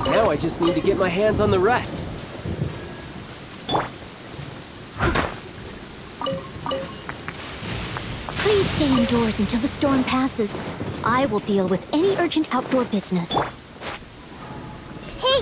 Now I just need to get my hands on the rest. Please stay indoors until the storm passes. I will deal with any urgent outdoor business. Hey!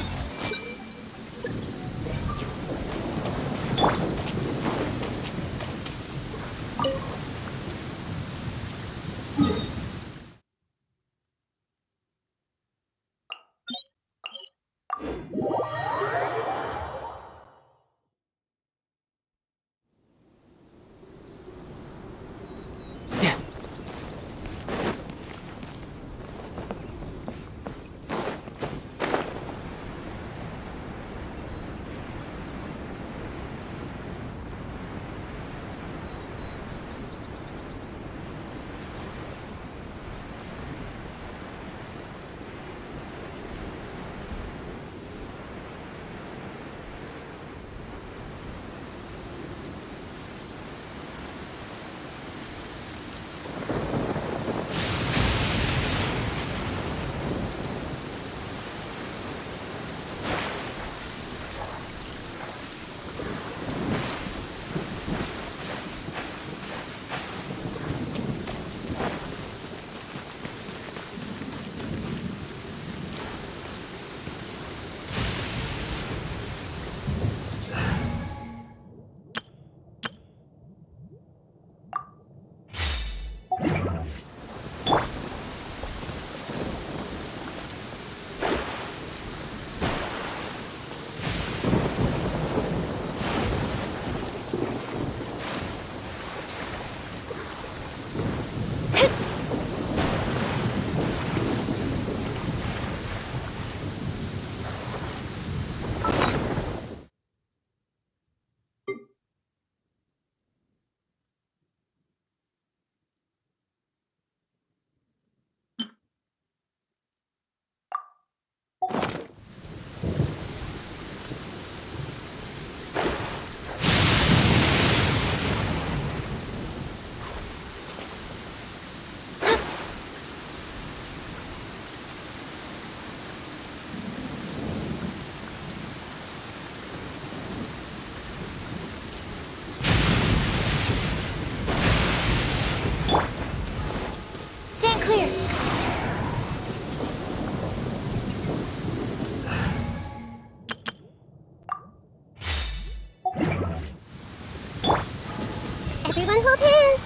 Everyone hold hands!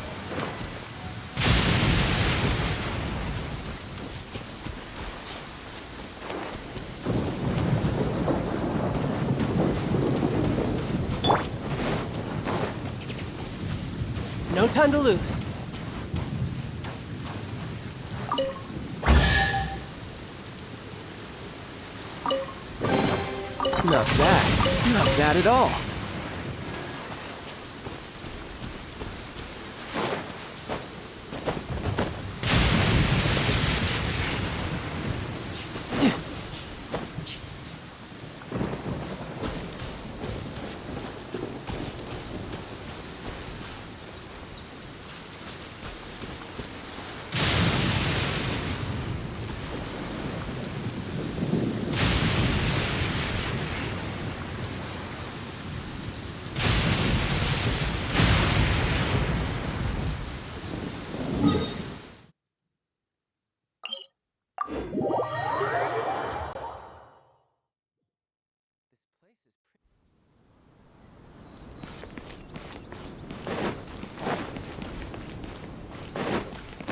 No time to lose. Not bad. Not bad at all.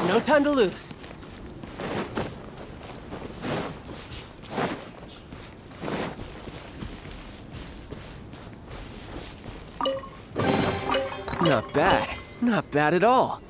No time to lose. Not bad. Not bad at all.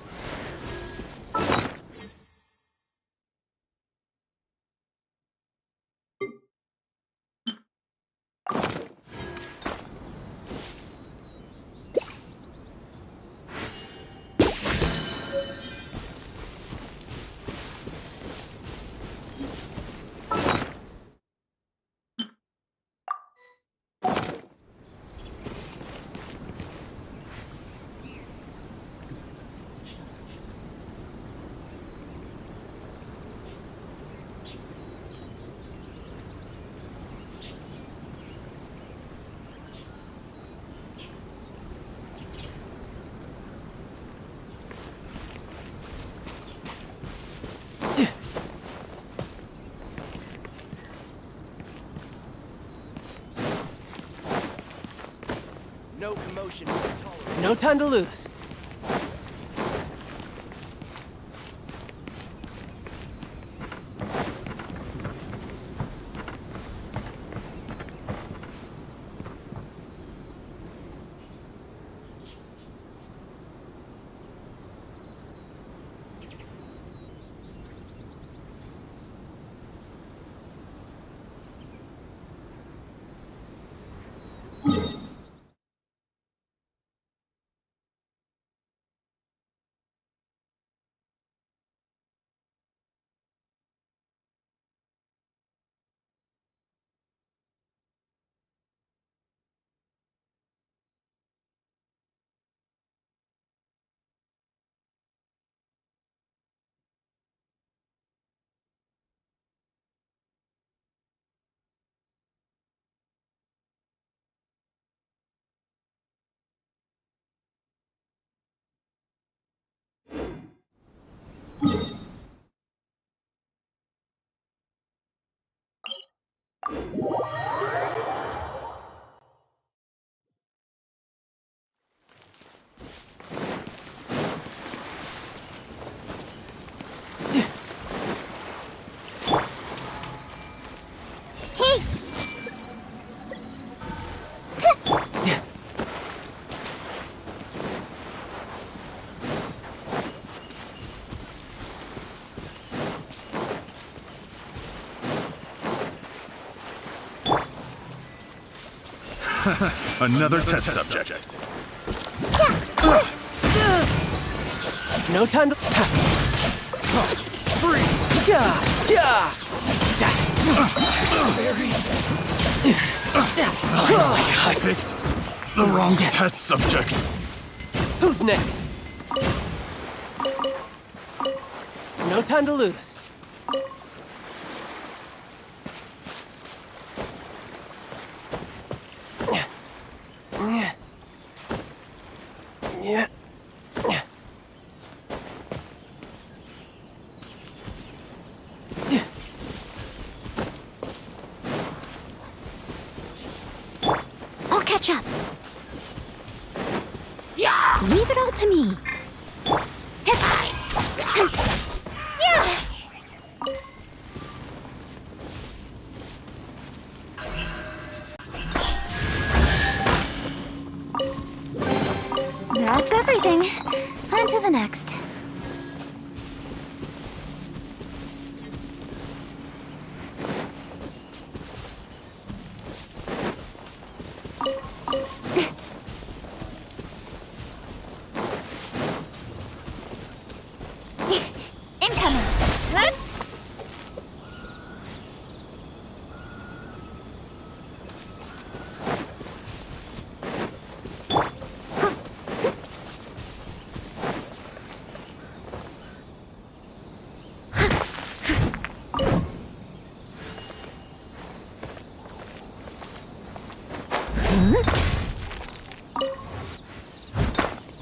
No time to lose. Hey! Another test subject. No time to. Free. Yeah. Yeah. I picked the wrong test subject. Who's next? No time to lose. Yeah. I'll catch up. Leave it all to me. That's everything. On to the next. Incoming. Huh?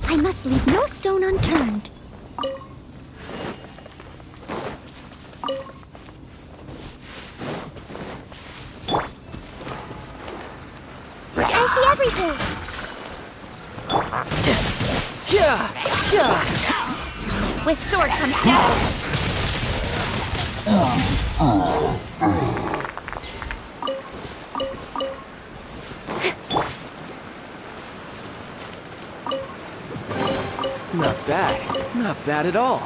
I must leave no stone unturned. I see everything. Yeah. Yeah. With sword comes shadow. Not bad. Not bad at all.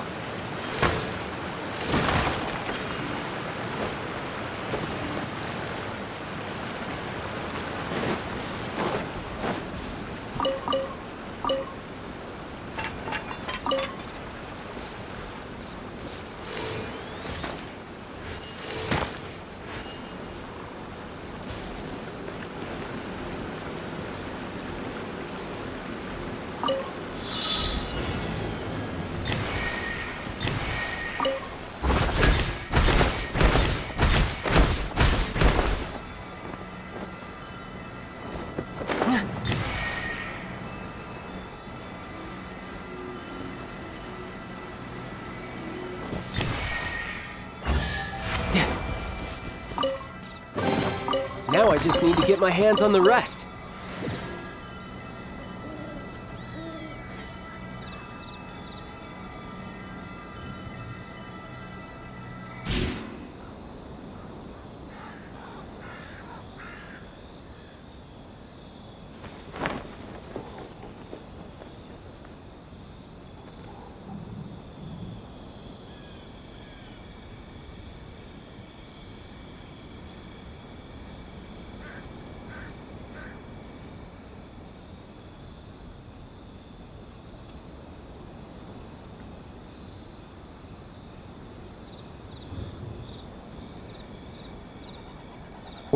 Now I just need to get my hands on the rest.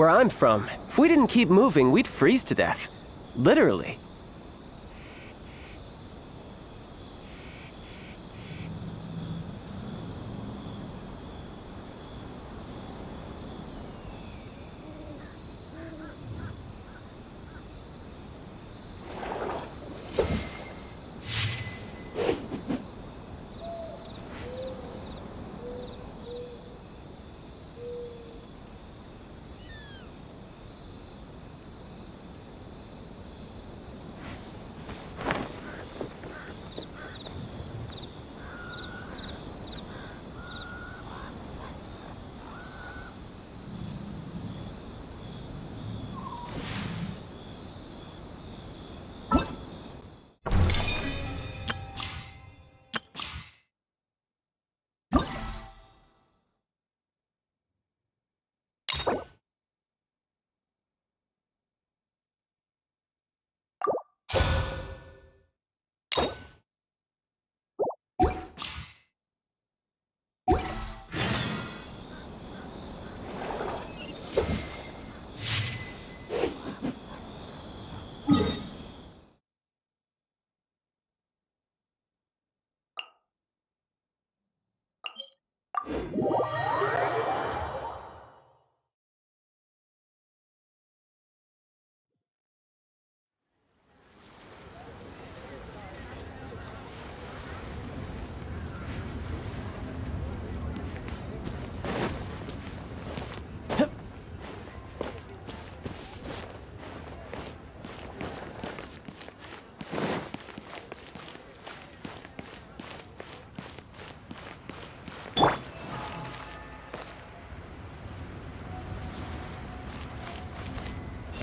Where I'm from, if we didn't keep moving, we'd freeze to death. Literally.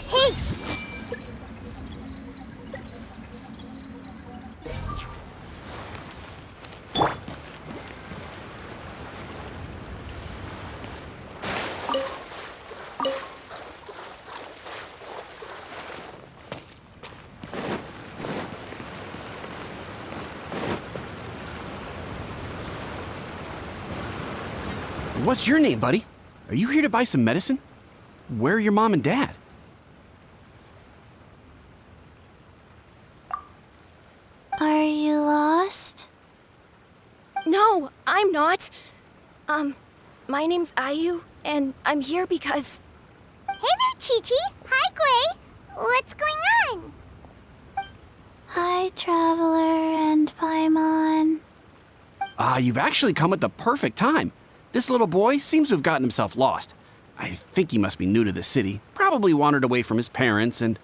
Hey! What's your name, buddy? Are you here to buy some medicine? Where are your mom and dad? Are you lost? No, I'm not. My name's Ayu, and I'm here because... Hey there, Chi-Chi. Hi, Gray. What's going on? Hi, Traveler and Paimon. You've actually come at the perfect time. This little boy seems to have gotten himself lost. I think he must be new to the city. Probably wandered away from his parents and...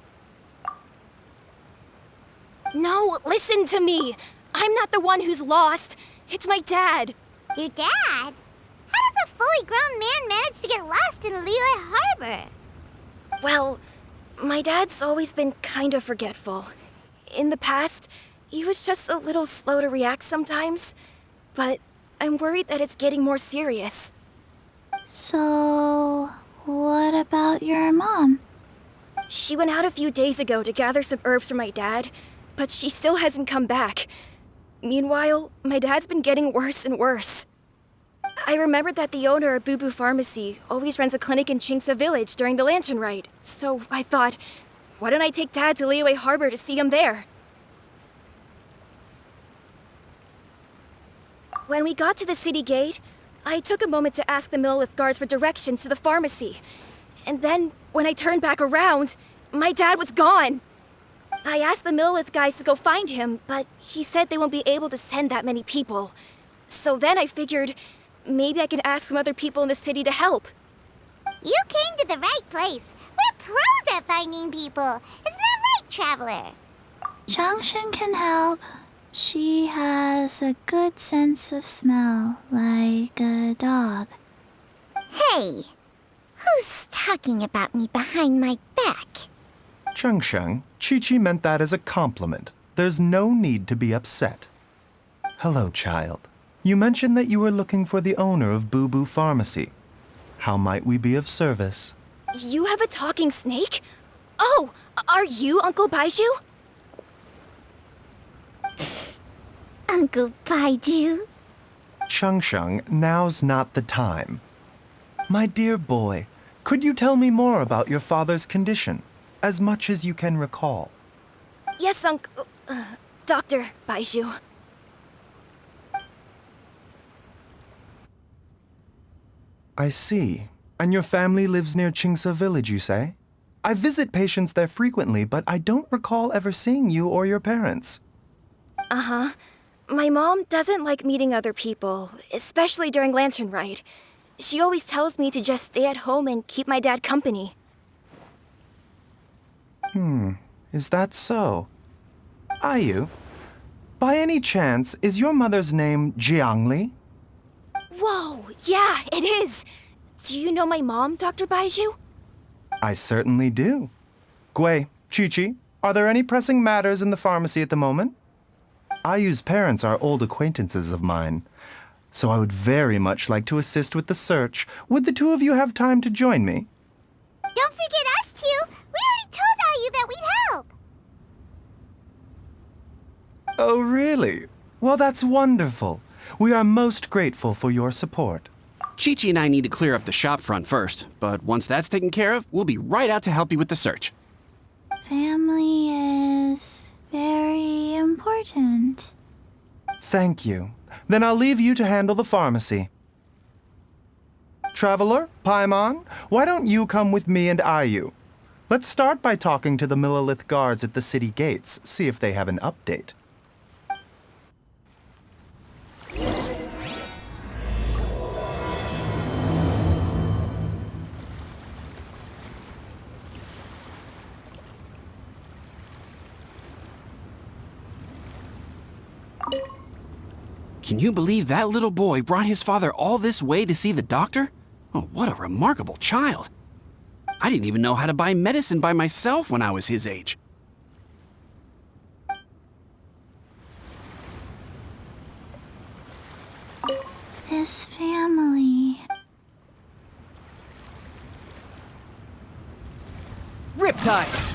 No, listen to me. I'm not the one who's lost. It's my dad. Your dad? How does a fully grown man manage to get lost in Liyue Harbor? Well, my dad's always been kind of forgetful. In the past, he was just a little slow to react sometimes. But I'm worried that it's getting more serious. So, what about your mom? She went out a few days ago to gather some herbs for my dad, but she still hasn't come back. Meanwhile, my dad's been getting worse and worse. I remembered that the owner of Boo Boo Pharmacy always runs a clinic in Chingsa Village during the Lantern Rite, so I thought, why don't I take Dad to Liyue Harbor to see him there? When we got to the city gate, I took a moment to ask the Millith guards for directions to the pharmacy. And then, when I turned back around, my dad was gone. I asked the Millith guys to go find him, but he said they won't be able to send that many people. So then I figured, maybe I could ask some other people in the city to help. You came to the right place. We're pros at finding people. Isn't that right, Traveler? Changshan can help. She has a good sense of smell, like a dog. Hey, who's talking about me behind my back? Chengsheng, Chi-Chi meant that as a compliment. There's no need to be upset. Hello, child. You mentioned that you were looking for the owner of Boo Boo Pharmacy. How might we be of service? You have a talking snake? Oh, are you Uncle Baizhu? Uncle Baizhu? Chengsheng, now's not the time. My dear boy, Could you tell me more about your father's condition, as much as you can recall? Yes, Dr. Baizhu. I see. And your family lives near Qingse village, you say? I visit patients there frequently, but I don't recall ever seeing you or your parents. Uh-huh. My mom doesn't like meeting other people, especially during Lantern Rite. She always tells me to just stay at home and keep my dad company. Is that so? Ayu, by any chance, is your mother's name Jiangli? Whoa, yeah, it is! Do you know my mom, Dr. Baizhu? I certainly do. Gui, Chi-Chi, are there any pressing matters in the pharmacy at the moment? Ayu's parents are old acquaintances of mine, so I would very much like to assist with the search. Would the two of you have time to join me? Don't forget us two. We already told Ayu that we'd help. Oh, really? Well, that's wonderful. We are most grateful for your support. Chi-Chi and I need to clear up the shop front first, but once that's taken care of, we'll be right out to help you with the search. Family is very important. Thank you. Then I'll leave you to handle the pharmacy. Traveler, Paimon, why don't you come with me and Ayu? Let's start by talking to the Millilith guards at the city gates, see if they have an update. Can you believe that little boy brought his father all this way to see the doctor? Oh, what a remarkable child. I didn't even know how to buy medicine by myself when I was his age. His family. Riptide!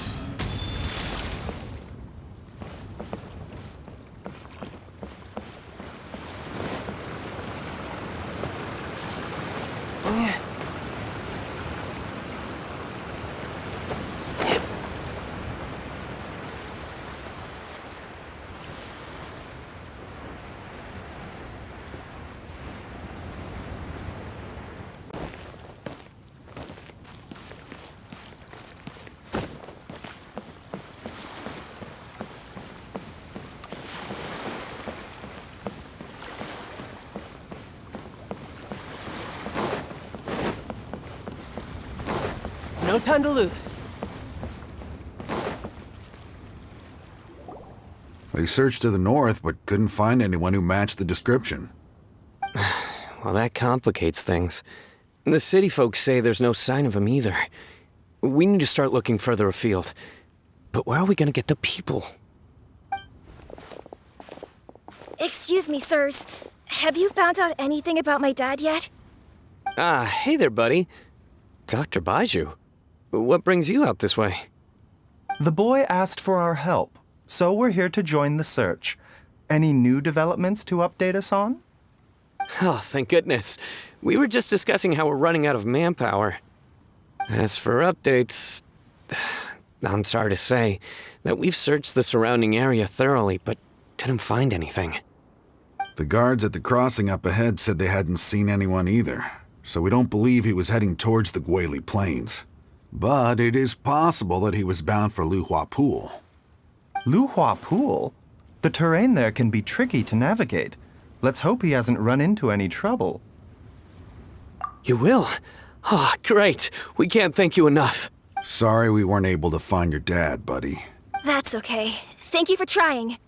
No time to lose. They searched to the north, but couldn't find anyone who matched the description. Well, that complicates things. The city folks say there's no sign of him either. We need to start looking further afield. But where are we gonna get the people? Excuse me, sirs. Have you found out anything about my dad yet? Ah, hey there, buddy. Dr. Baizhu. What brings you out this way? The boy asked for our help, so we're here to join the search. Any new developments to update us on? Oh, thank goodness. We were just discussing how we're running out of manpower. As for updates, I'm sorry to say that we've searched the surrounding area thoroughly, but didn't find anything. The guards at the crossing up ahead said they hadn't seen anyone either, so we don't believe he was heading towards the Guili Plains. But it is possible that he was bound for Luhua Pool. Luhua Pool? The terrain there can be tricky to navigate. Let's hope he hasn't run into any trouble. You will? Oh, great. We can't thank you enough. Sorry we weren't able to find your dad, buddy. That's okay. Thank you for trying.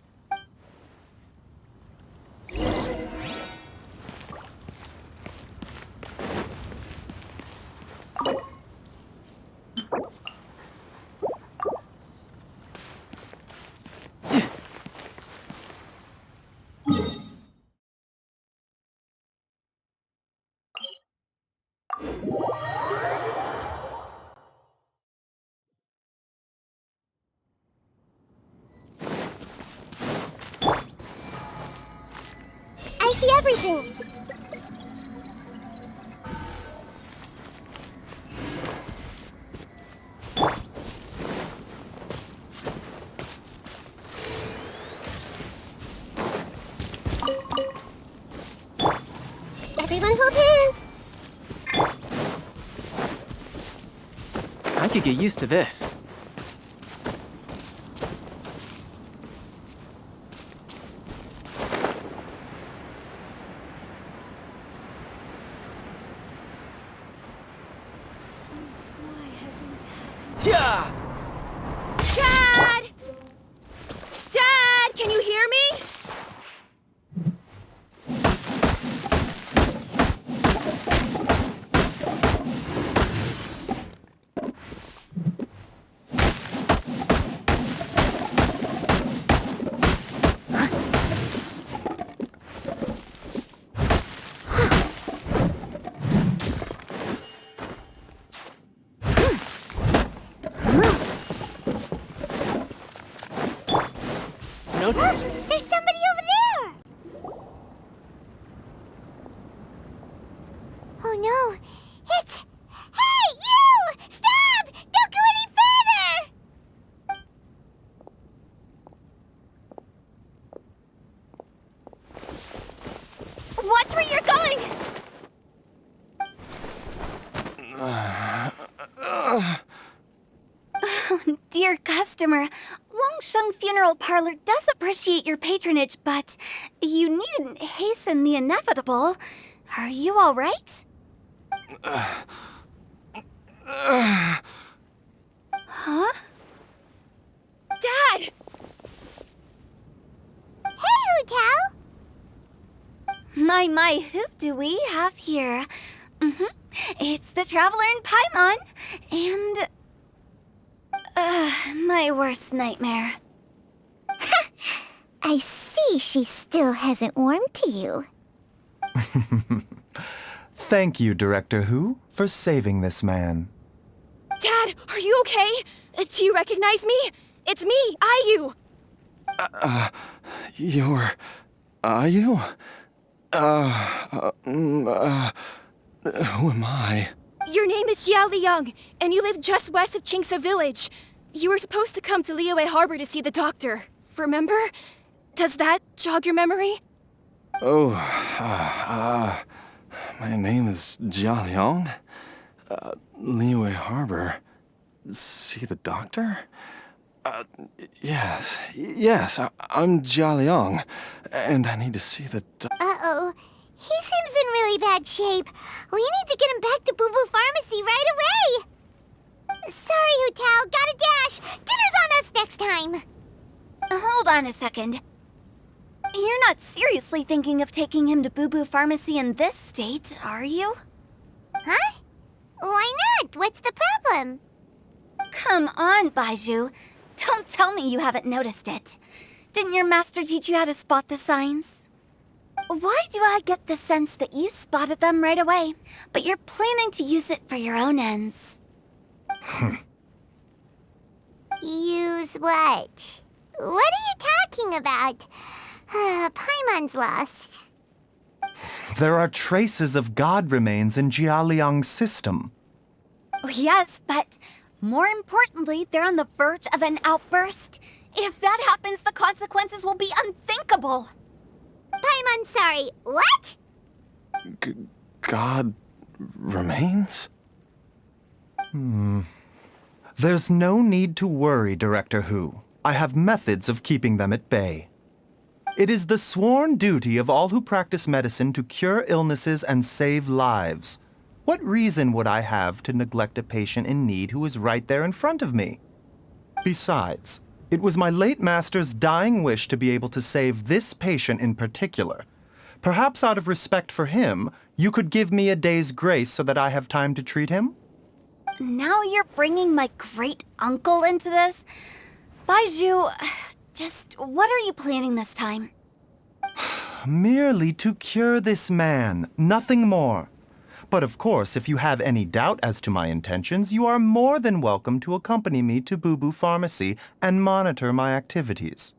I see everything. could get used to this. Yeah! Dad! Dad, can you hear me? There's somebody over there! Oh no, it's... Hey, you! Stop! Don't go any further! Watch where you're going! Dear customer, Wangsheng Funeral Parlor does appreciate your patronage, but you needn't hasten the inevitable. Are you all right? Huh? Dad! Hey, Hu Tao! My, who do we have here? It's the Traveler in Paimon, and... my worst nightmare. I see she still hasn't warmed to you. Thank you, Director Hu, for saving this man. Dad, are you okay? Do you recognize me? It's me, Ayu. You're... Are you? Who am I? Your name is Xiao Liang, and you live just west of Qingse Village. You were supposed to come to Liyue Harbor to see the doctor. Remember? Does that jog your memory? Oh, my name is Jia Liang. Liyue Harbor. See the doctor? Yes, I'm Jia Liang, and I need to see the Uh-oh. He seems in really bad shape. We need to get him back to Boo Boo Pharmacy right away! Sorry, Hu Tao. Gotta dash. Dinner's on us next time. Hold on a second. You're not seriously thinking of taking him to Boo Boo Pharmacy in this state, are you? Huh? Why not? What's the problem? Come on, Baizhu. Don't tell me you haven't noticed it. Didn't your master teach you how to spot the signs? Why do I get the sense that you spotted them right away, but you're planning to use it for your own ends? Use what? What are you talking about? Paimon's lost. There are traces of God remains in Jia Liang's system. Yes, but more importantly, they're on the verge of an outburst. If that happens, the consequences will be unthinkable. Paimon, sorry. What? God remains? There's no need to worry, Director Hu. I have methods of keeping them at bay. It is the sworn duty of all who practice medicine to cure illnesses and save lives. What reason would I have to neglect a patient in need who is right there in front of me? Besides, it was my late master's dying wish to be able to save this patient in particular. Perhaps out of respect for him, you could give me a day's grace so that I have time to treat him? Now you're bringing my great-uncle into this? Baizhu, just what are you planning this time? Merely to cure this man, nothing more. But of course, if you have any doubt as to my intentions, you are more than welcome to accompany me to Boo Boo Pharmacy and monitor my activities.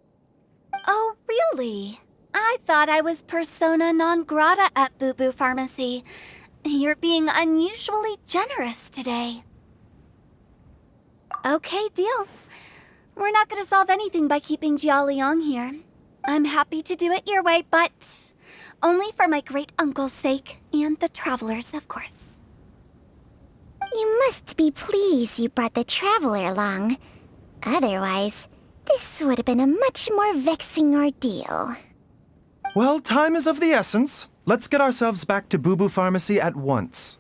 Oh, really? I thought I was persona non grata at Boo Boo Pharmacy. You're being unusually generous today. Okay, deal. We're not going to solve anything by keeping Jia Liang here. I'm happy to do it your way, but only for my great-uncle's sake and the travelers, of course. You must be pleased you brought the traveler along. Otherwise, this would have been a much more vexing ordeal. Well, time is of the essence. Let's get ourselves back to Boo Boo Pharmacy at once.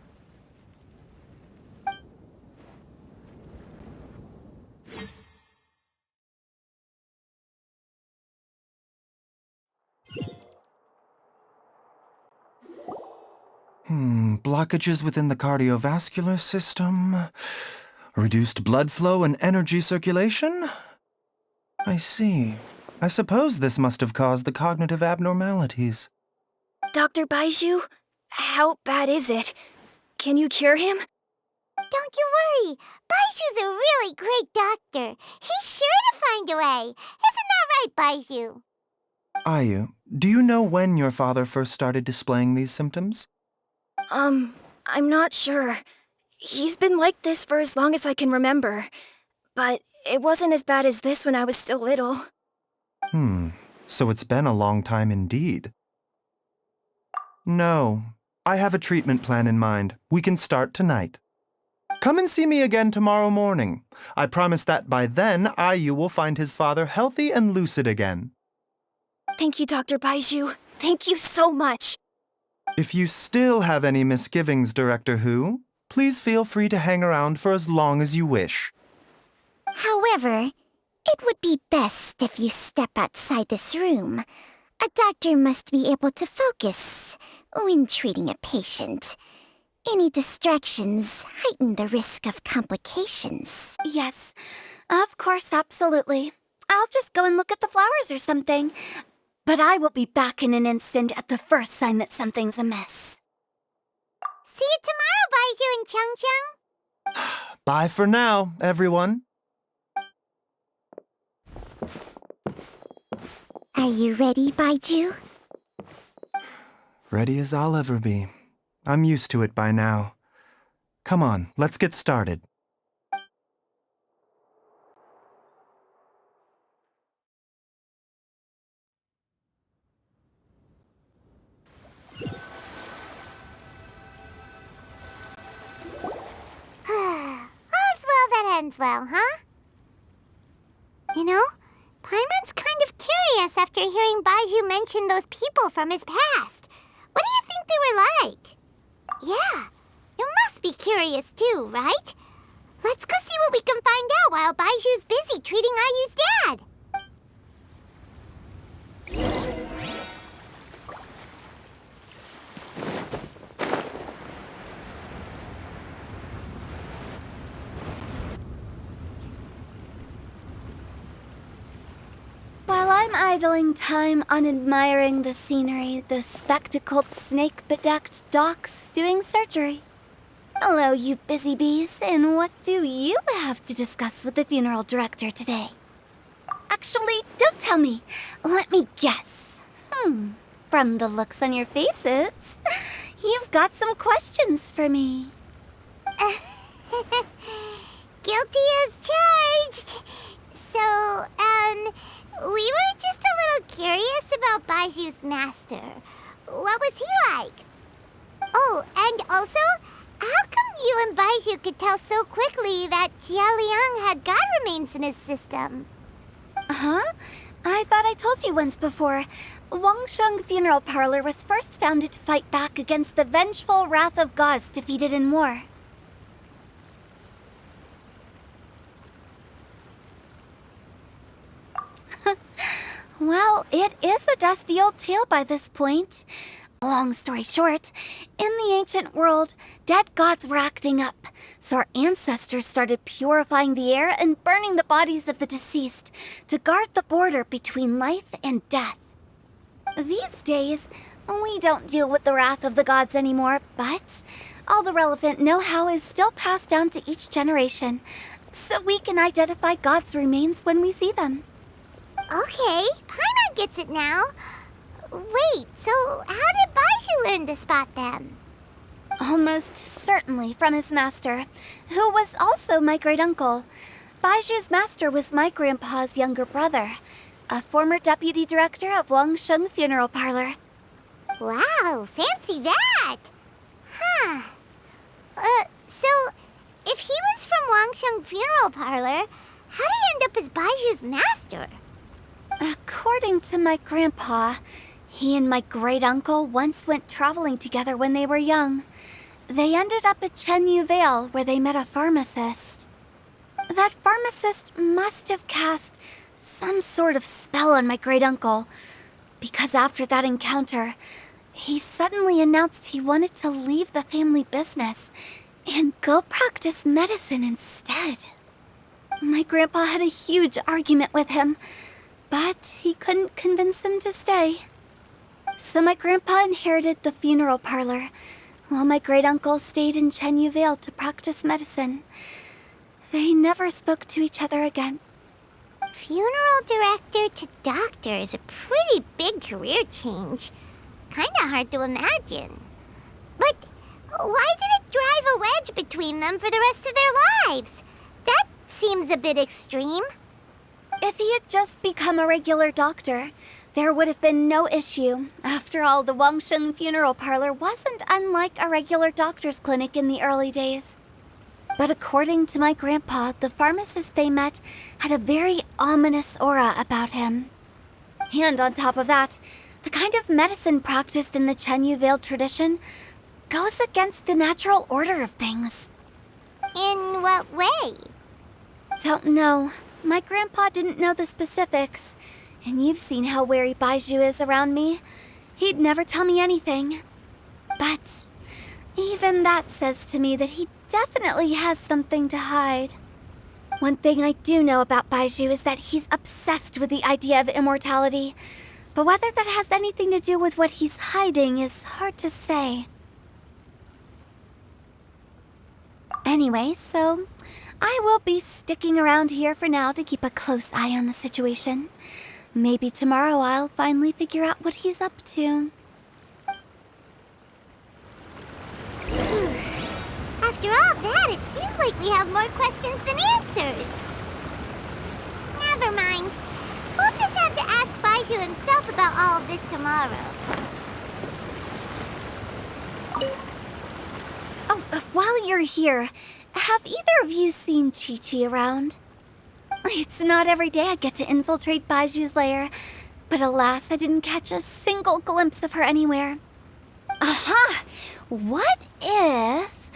Blockages within the cardiovascular system, reduced blood flow and energy circulation? I see. I suppose this must have caused the cognitive abnormalities. Dr. Baizhu, how bad is it? Can you cure him? Don't you worry. Baizhu's a really great doctor. He's sure to find a way. Isn't that right, Baizhu? Ayu, do you know when your father first started displaying these symptoms? I'm not sure. He's been like this for as long as I can remember. But it wasn't as bad as this when I was still little. So it's been a long time indeed. No, I have a treatment plan in mind. We can start tonight. Come and see me again tomorrow morning. I promise that by then, Ayu will find his father healthy and lucid again. Thank you, Dr. Baizhu. Thank you so much. If you still have any misgivings, Director Hu, please feel free to hang around for as long as you wish. However, it would be best if you step outside this room. A doctor must be able to focus when treating a patient. Any distractions heighten the risk of complications. Yes, of course, absolutely. I'll just go and look at the flowers or something. But I will be back in an instant at the first sign that something's amiss. See you tomorrow, Baizhu and Chung. Bye for now, everyone. Are you ready, Baizhu? Ready as I'll ever be. I'm used to it by now. Come on, let's get started. All's well that ends well, huh? You know, Paimon's kind of curious after hearing Baizhu mention those people from his past. What do you think they were like? Yeah, you must be curious too, right? Let's go see what we can find out while Baizhu's busy treating Ayu's dad. While I'm idling time on admiring the scenery, the spectacled snake-bedecked docs doing surgery. Hello, you busy bees, and what do you have to discuss with the funeral director today? Actually, don't tell me. Let me guess. From the looks on your faces, you've got some questions for me. Guilty as charged. So, we were just a little curious about Baizhu's master. What was he like? Oh, and also, how come you and Baizhu could tell so quickly that Jia Liang had god remains in his system? Huh? I thought I told you once before. Wangsheng Funeral Parlor was first founded to fight back against the vengeful wrath of gods defeated in war. Well, it is a dusty old tale by this point. Long story short, in the ancient world, dead gods were acting up, so our ancestors started purifying the air and burning the bodies of the deceased to guard the border between life and death. These days, we don't deal with the wrath of the gods anymore, but all the relevant know-how is still passed down to each generation, so we can identify gods' remains when we see them. Okay, Paimon gets it now. Wait, so how did Baizhu learn to spot them? Almost certainly from his master, who was also my great-uncle. Baizhu's master was my grandpa's younger brother, a former deputy director of Wangsheng Funeral Parlor. Wow, fancy that! Huh. So, if he was from Wangsheng Funeral Parlor, how'd he end up as Baiju's master? According to my grandpa, he and my great-uncle once went traveling together when they were young. They ended up at Chenyu Vale, where they met a pharmacist. That pharmacist must have cast some sort of spell on my great-uncle, because after that encounter, he suddenly announced he wanted to leave the family business and go practice medicine instead. My grandpa had a huge argument with him, but he couldn't convince him to stay. So my grandpa inherited the funeral parlor, while my great-uncle stayed in Chenyu Vale to practice medicine. They never spoke to each other again. Funeral director to doctor is a pretty big career change. Kinda hard to imagine. But why did it drive a wedge between them for the rest of their lives? That seems a bit extreme. If he had just become a regular doctor, there would have been no issue. After all, the Wangsheng Funeral Parlor wasn't unlike a regular doctor's clinic in the early days. But according to my grandpa, the pharmacist they met had a very ominous aura about him. And on top of that, the kind of medicine practiced in the Chenyu Vale tradition goes against the natural order of things. In what way? Don't know. My grandpa didn't know the specifics. And you've seen how wary Baizhu is around me. He'd never tell me anything. But even that says to me that he definitely has something to hide. One thing I do know about Baizhu is that he's obsessed with the idea of immortality. But whether that has anything to do with what he's hiding is hard to say. Anyway, so I will be sticking around here for now to keep a close eye on the situation. Maybe tomorrow I'll finally figure out what he's up to. After all that, it seems like we have more questions than answers. Never mind. We'll just have to ask Baizhu himself about all of this tomorrow. Oh, while you're here, have either of you seen Chi-Chi around? It's not every day I get to infiltrate Baiju's lair, but alas, I didn't catch a single glimpse of her anywhere. Aha! What if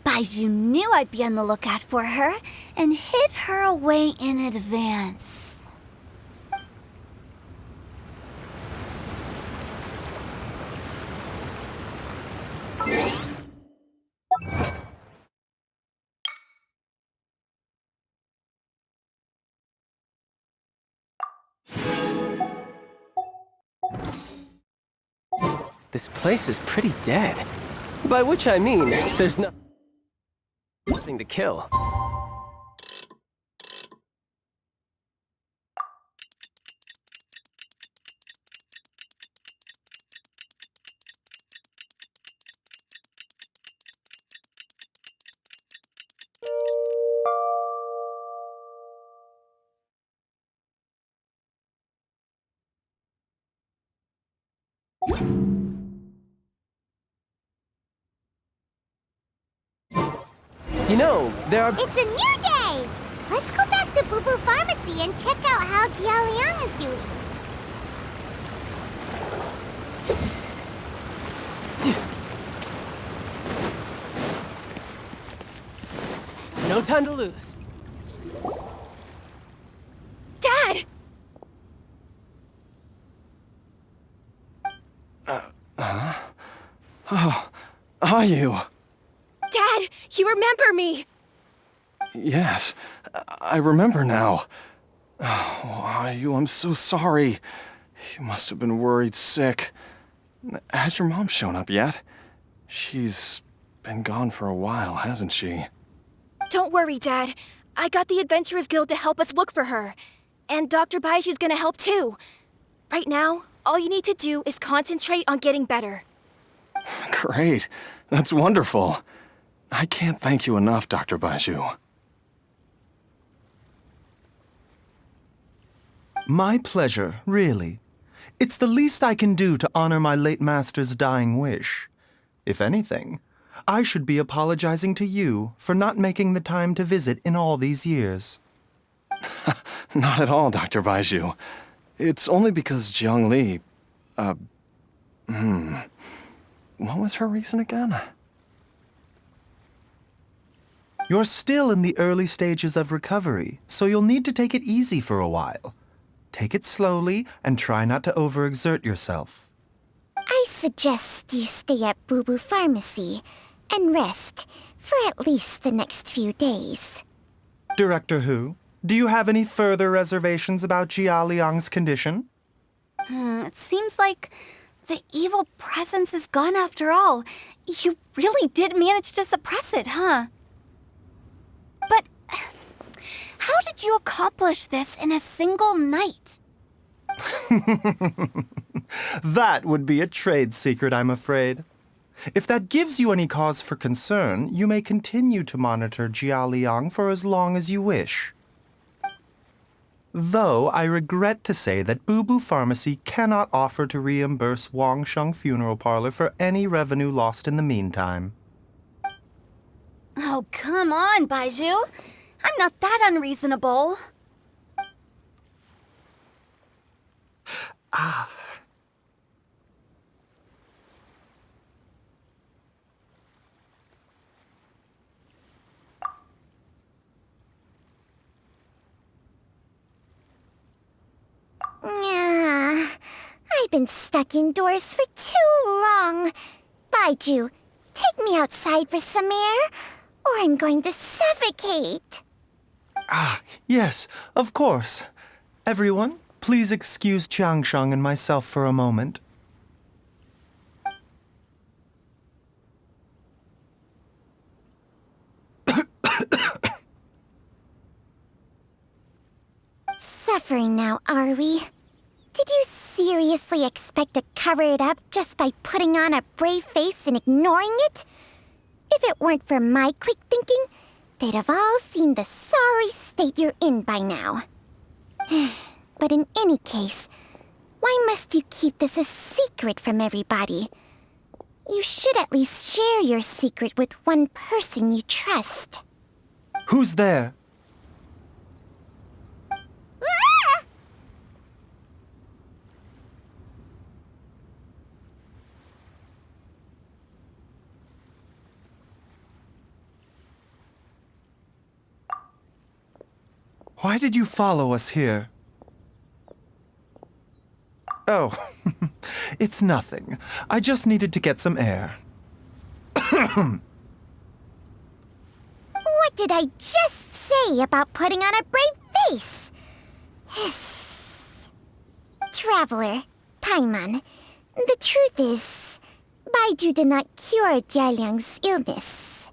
Baizhu knew I'd be on the lookout for her and hid her away in advance? This place is pretty dead. By which I mean, there's nothing to kill. You know, there are... It's a new day! Let's go back to Boo Boo Pharmacy and check out how Jia Liang is doing. No time to lose. Dad! Oh, are you? Dad, you remember me! Yes, I remember now. Oh, I'm so sorry. You must have been worried sick. Has your mom shown up yet? She's been gone for a while, hasn't she? Don't worry, Dad. I got the Adventurers Guild to help us look for her. And Dr. Baiju's gonna help too. Right now, all you need to do is concentrate on getting better. Great. That's wonderful. I can't thank you enough, Dr. Baizhu. My pleasure, really. It's the least I can do to honor my late master's dying wish. If anything, I should be apologizing to you for not making the time to visit in all these years. Not at all, Dr. Baizhu. It's only because Jiang Li, what was her reason again? You're still in the early stages of recovery, so you'll need to take it easy for a while. Take it slowly and try not to overexert yourself. I suggest you stay at Boo Boo Pharmacy and rest for at least the next few days. Director Hu, do you have any further reservations about Jia Liang's condition? It seems like the evil presence is gone after all. You really did manage to suppress it, huh? But how did you accomplish this in a single night? That would be a trade secret, I'm afraid. If that gives you any cause for concern, you may continue to monitor Jia Liang for as long as you wish. Though I regret to say that Boo Boo Pharmacy cannot offer to reimburse Wang Sheng Funeral Parlor for any revenue lost in the meantime. Oh, come on, Baizhu. I'm not that unreasonable. I've been stuck indoors for too long. Baizhu, take me outside for some air, or I'm going to suffocate. Yes, of course. Everyone, please excuse Changsheng and myself for a moment. Suffering now, are we? Did you seriously expect to cover it up just by putting on a brave face and ignoring it? If it weren't for my quick thinking, they'd have all seen the sorry state you're in by now. But in any case, why must you keep this a secret from everybody? You should at least share your secret with one person you trust. Who's there? Why did you follow us here? Oh, it's nothing. I just needed to get some air. What did I just say about putting on a brave face? Traveler, Paimon, the truth is, Baizhu did not cure Jialiang's illness.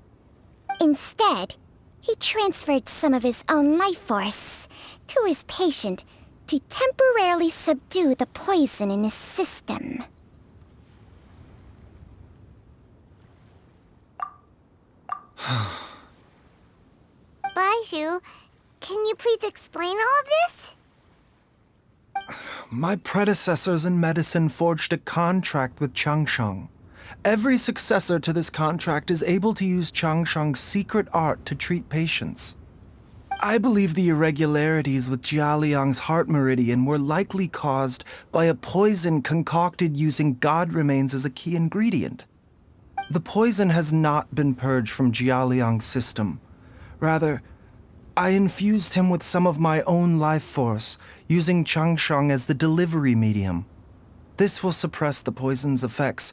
Instead, he transferred some of his own life force to his patient to temporarily subdue the poison in his system. Baizhu, can you please explain all of this? My predecessors in medicine forged a contract with Changsheng. Every successor to this contract is able to use Changsheng's secret art to treat patients. I believe the irregularities with Jia Liang's heart meridian were likely caused by a poison concocted using god remains as a key ingredient. The poison has not been purged from Jia Liang's system. Rather, I infused him with some of my own life force, using Changsheng as the delivery medium. This will suppress the poison's effects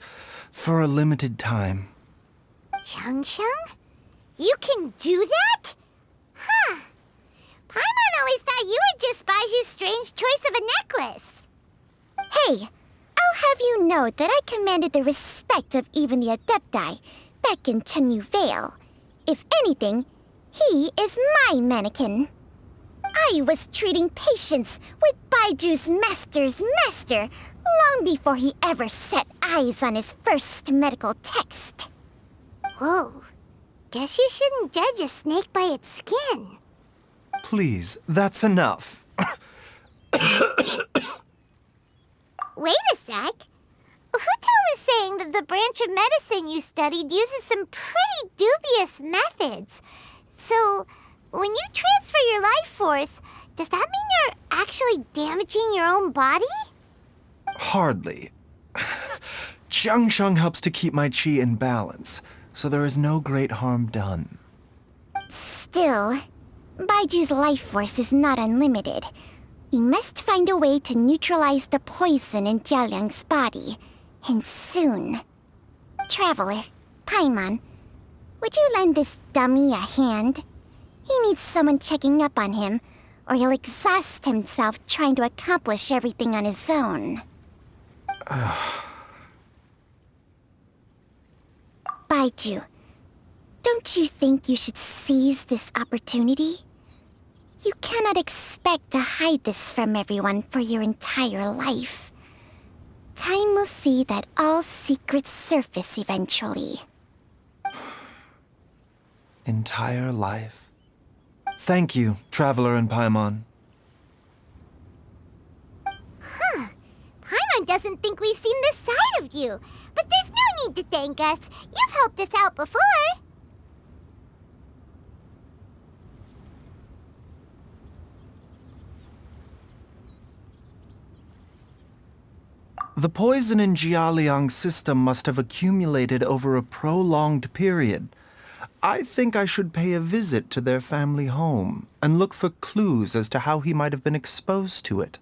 for a limited time. Changsheng? You can do that? Huh. Paimon always thought you were just Baizhu's strange choice of a necklace. Hey, I'll have you know that I commanded the respect of even the Adepti back in Chenyu Vale. If anything, he is my mannequin. I was treating patients with Baiju's master's master long before he ever set eyes on his first medical text. Whoa. Guess you shouldn't judge a snake by its skin. Please, that's enough. Wait a sec. Who was saying that the the branch of medicine you studied uses some pretty dubious methods. So, when you transfer your life force, does that mean you're actually damaging your own body? Hardly. Jiangsheng helps to keep my chi in balance, so there is no great harm done. Still, Baiju's life force is not unlimited. We must find a way to neutralize the poison in Jialiang's body, and soon. Traveler, Paimon, would you lend this dummy a hand? He needs someone checking up on him, or he'll exhaust himself trying to accomplish everything on his own. Baizhu, don't you think you should seize this opportunity? You cannot expect to hide this from everyone for your entire life. Time will see that all secrets surface eventually. Entire life. Thank you, Traveler and Paimon. Paimon doesn't think we've seen this side of you, but there's no need to thank us. You've helped us out before. The poison in Jialiang's system must have accumulated over a prolonged period. I think I should pay a visit to their family home and look for clues as to how he might have been exposed to it.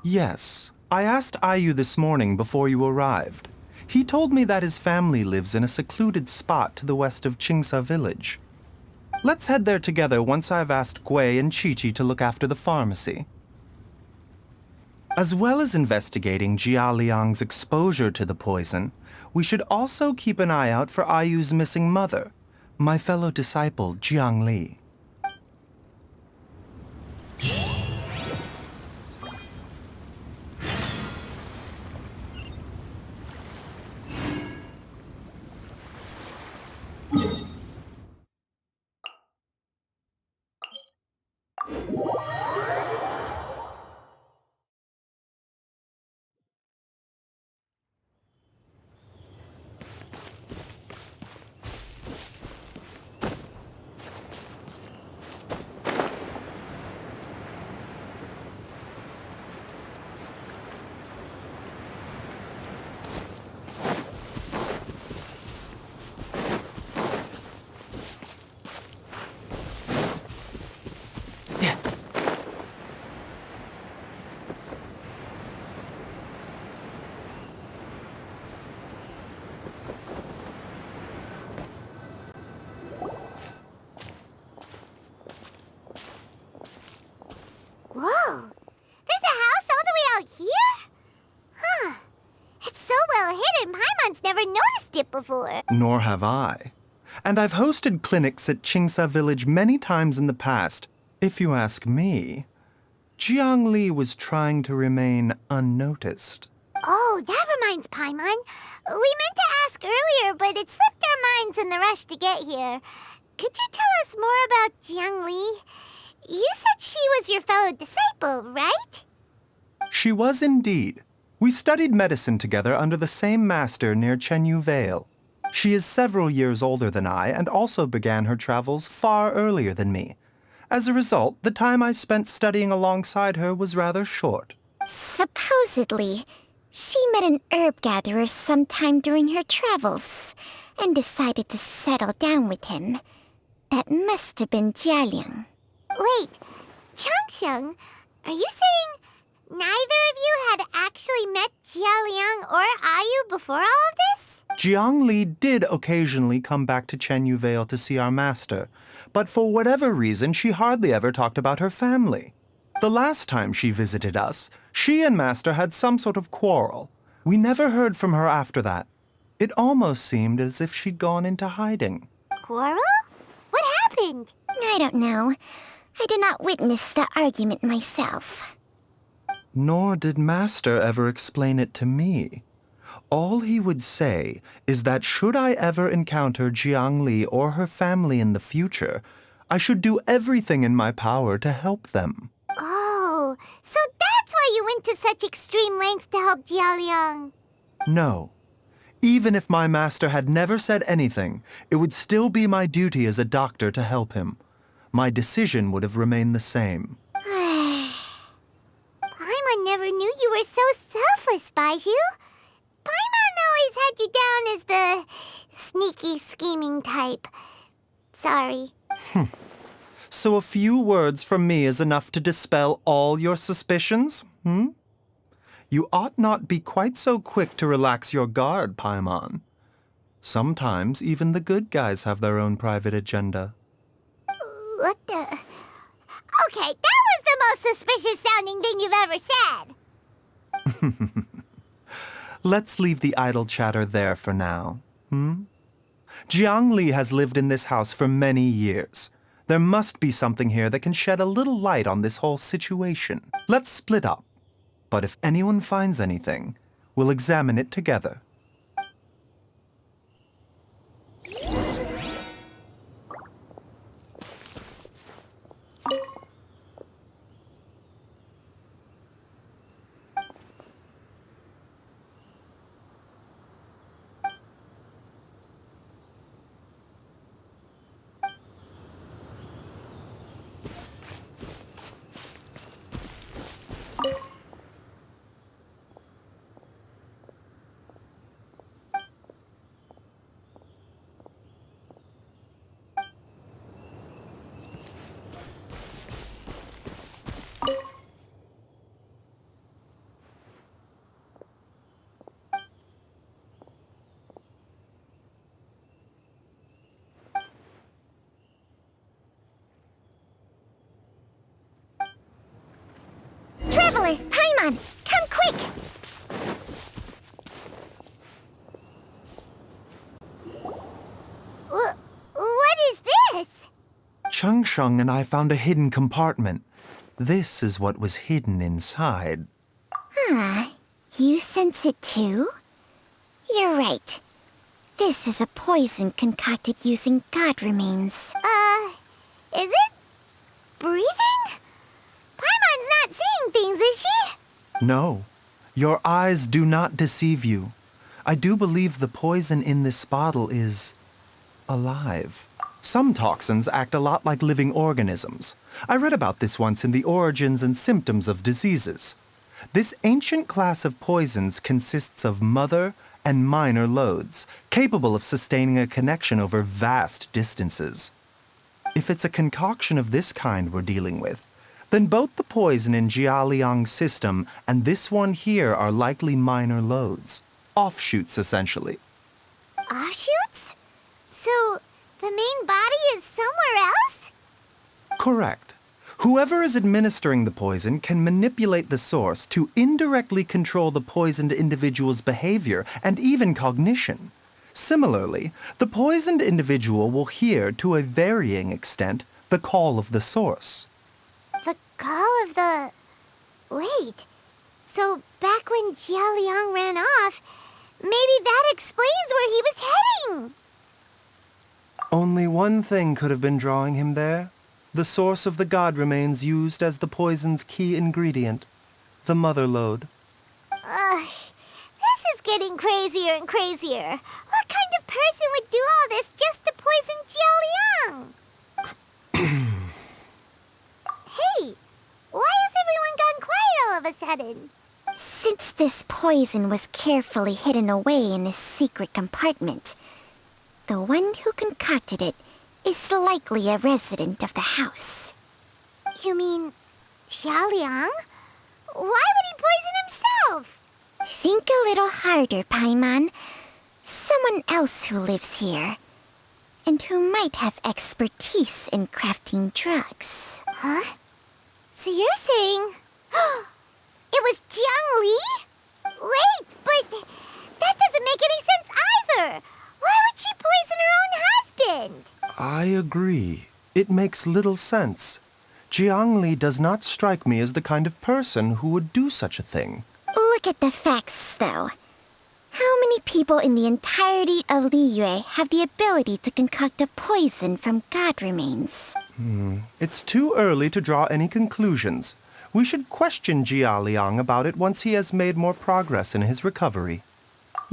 Yes, I asked Ayu this morning before you arrived. He told me that his family lives in a secluded spot to the west of Qingsa village. Let's head there together once I've asked Gui and Chi-Chi to look after the pharmacy. As well as investigating Jialiang's exposure to the poison, we should also keep an eye out for Ayu's missing mother, my fellow disciple Jiang Li. Whoa! There's a house all the way out here? Huh. It's so well hidden, Paimon's never noticed it before. Nor have I. And I've hosted clinics at Qingsa village many times in the past. If you ask me, Jiang Li was trying to remain unnoticed. Oh, that reminds Paimon. We meant to ask earlier, but it slipped our minds in the rush to get here. Could you tell us more about Jiang Li? You said she was your fellow disciple, right? She was indeed. We studied medicine together under the same master near Chenyu Vale. She is several years older than I and also began her travels far earlier than me. As a result, the time I spent studying alongside her was rather short. Supposedly, she met an herb gatherer sometime during her travels and decided to settle down with him. That must have been Jialiang. Wait, Changsheng, are you saying neither of you had actually met Jialiang or Ayu before all of this? Jiang Li did occasionally come back to Chenyu Vale to see our master, but for whatever reason, she hardly ever talked about her family. The last time she visited us, she and master had some sort of quarrel. We never heard from her after that. It almost seemed as if she'd gone into hiding. Quarrel? What happened? I don't know. I did not witness the argument myself. Nor did master ever explain it to me. All he would say is that should I ever encounter Jiang Li or her family in the future, I should do everything in my power to help them. Oh, so that's why you went to such extreme lengths to help Jialiang. No. Even if my master had never said anything, it would still be my duty as a doctor to help him. My decision would have remained the same. Paimon never knew you were so selfless, Baizhu. Paimon always had you down as the sneaky, scheming type. Sorry. So a few words from me is enough to dispel all your suspicions, You ought not be quite so quick to relax your guard, Paimon. Sometimes even the good guys have their own private agenda. What the... Okay, that was the most suspicious sounding thing you've ever said. Let's leave the idle chatter there for now, Jiang Li has lived in this house for many years. There must be something here that can shed a little light on this whole situation. Let's split up. But if anyone finds anything, we'll examine it together. Traveler, Paimon, come quick! What is this? Chung Sheng and I found a hidden compartment. This is what was hidden inside. You sense it too? You're right. This is a poison concocted using god remains. Is it? Breathing? Paimon's not seeing things, is she? No, your eyes do not deceive you. I do believe the poison in this bottle is alive. Some toxins act a lot like living organisms. I read about this once in The Origins and Symptoms of Diseases. This ancient class of poisons consists of mother and minor loads, capable of sustaining a connection over vast distances. If it's a concoction of this kind we're dealing with, then both the poison in Jialiang's system and this one here are likely minor loads. Offshoots, essentially. Offshoots? So, the main body is somewhere else? Correct. Whoever is administering the poison can manipulate the source to indirectly control the poisoned individual's behavior and even cognition. Similarly, the poisoned individual will hear, to a varying extent, the call of the source. The call of the... Wait. So, back when Jialiang ran off, maybe that explains where he was heading! Only one thing could have been drawing him there. The source of the god remains used as the poison's key ingredient, the mother lode. This is getting crazier and crazier. What kind of person would do all this just to poison Jialiang? Hey, why has everyone gone quiet all of a sudden? Since this poison was carefully hidden away in a secret compartment, the one who concocted it is likely a resident of the house. You mean Jialiang? Why would he poison himself? Think a little harder, Paimon. Someone else who lives here, and who might have expertise in crafting drugs. Huh? So you're saying... it was Jiang Li? Wait, but that doesn't make any sense either! Why would she poison her own husband? I agree. It makes little sense. Jiang Li does not strike me as the kind of person who would do such a thing. Look at the facts, though. How many people in the entirety of Liyue have the ability to concoct a poison from god remains? It's too early to draw any conclusions. We should question Jialiang about it once he has made more progress in his recovery.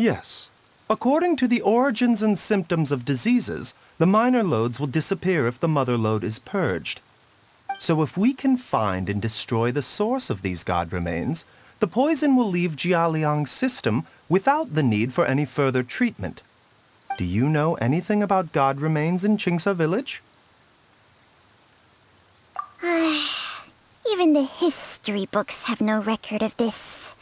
Yes. According to the origins and symptoms of diseases, the minor loads will disappear if the mother lode is purged. So if we can find and destroy the source of these god remains, the poison will leave Jialiang's system without the need for any further treatment. Do you know anything about god remains in Qingsa village? Even the history books have no record of this.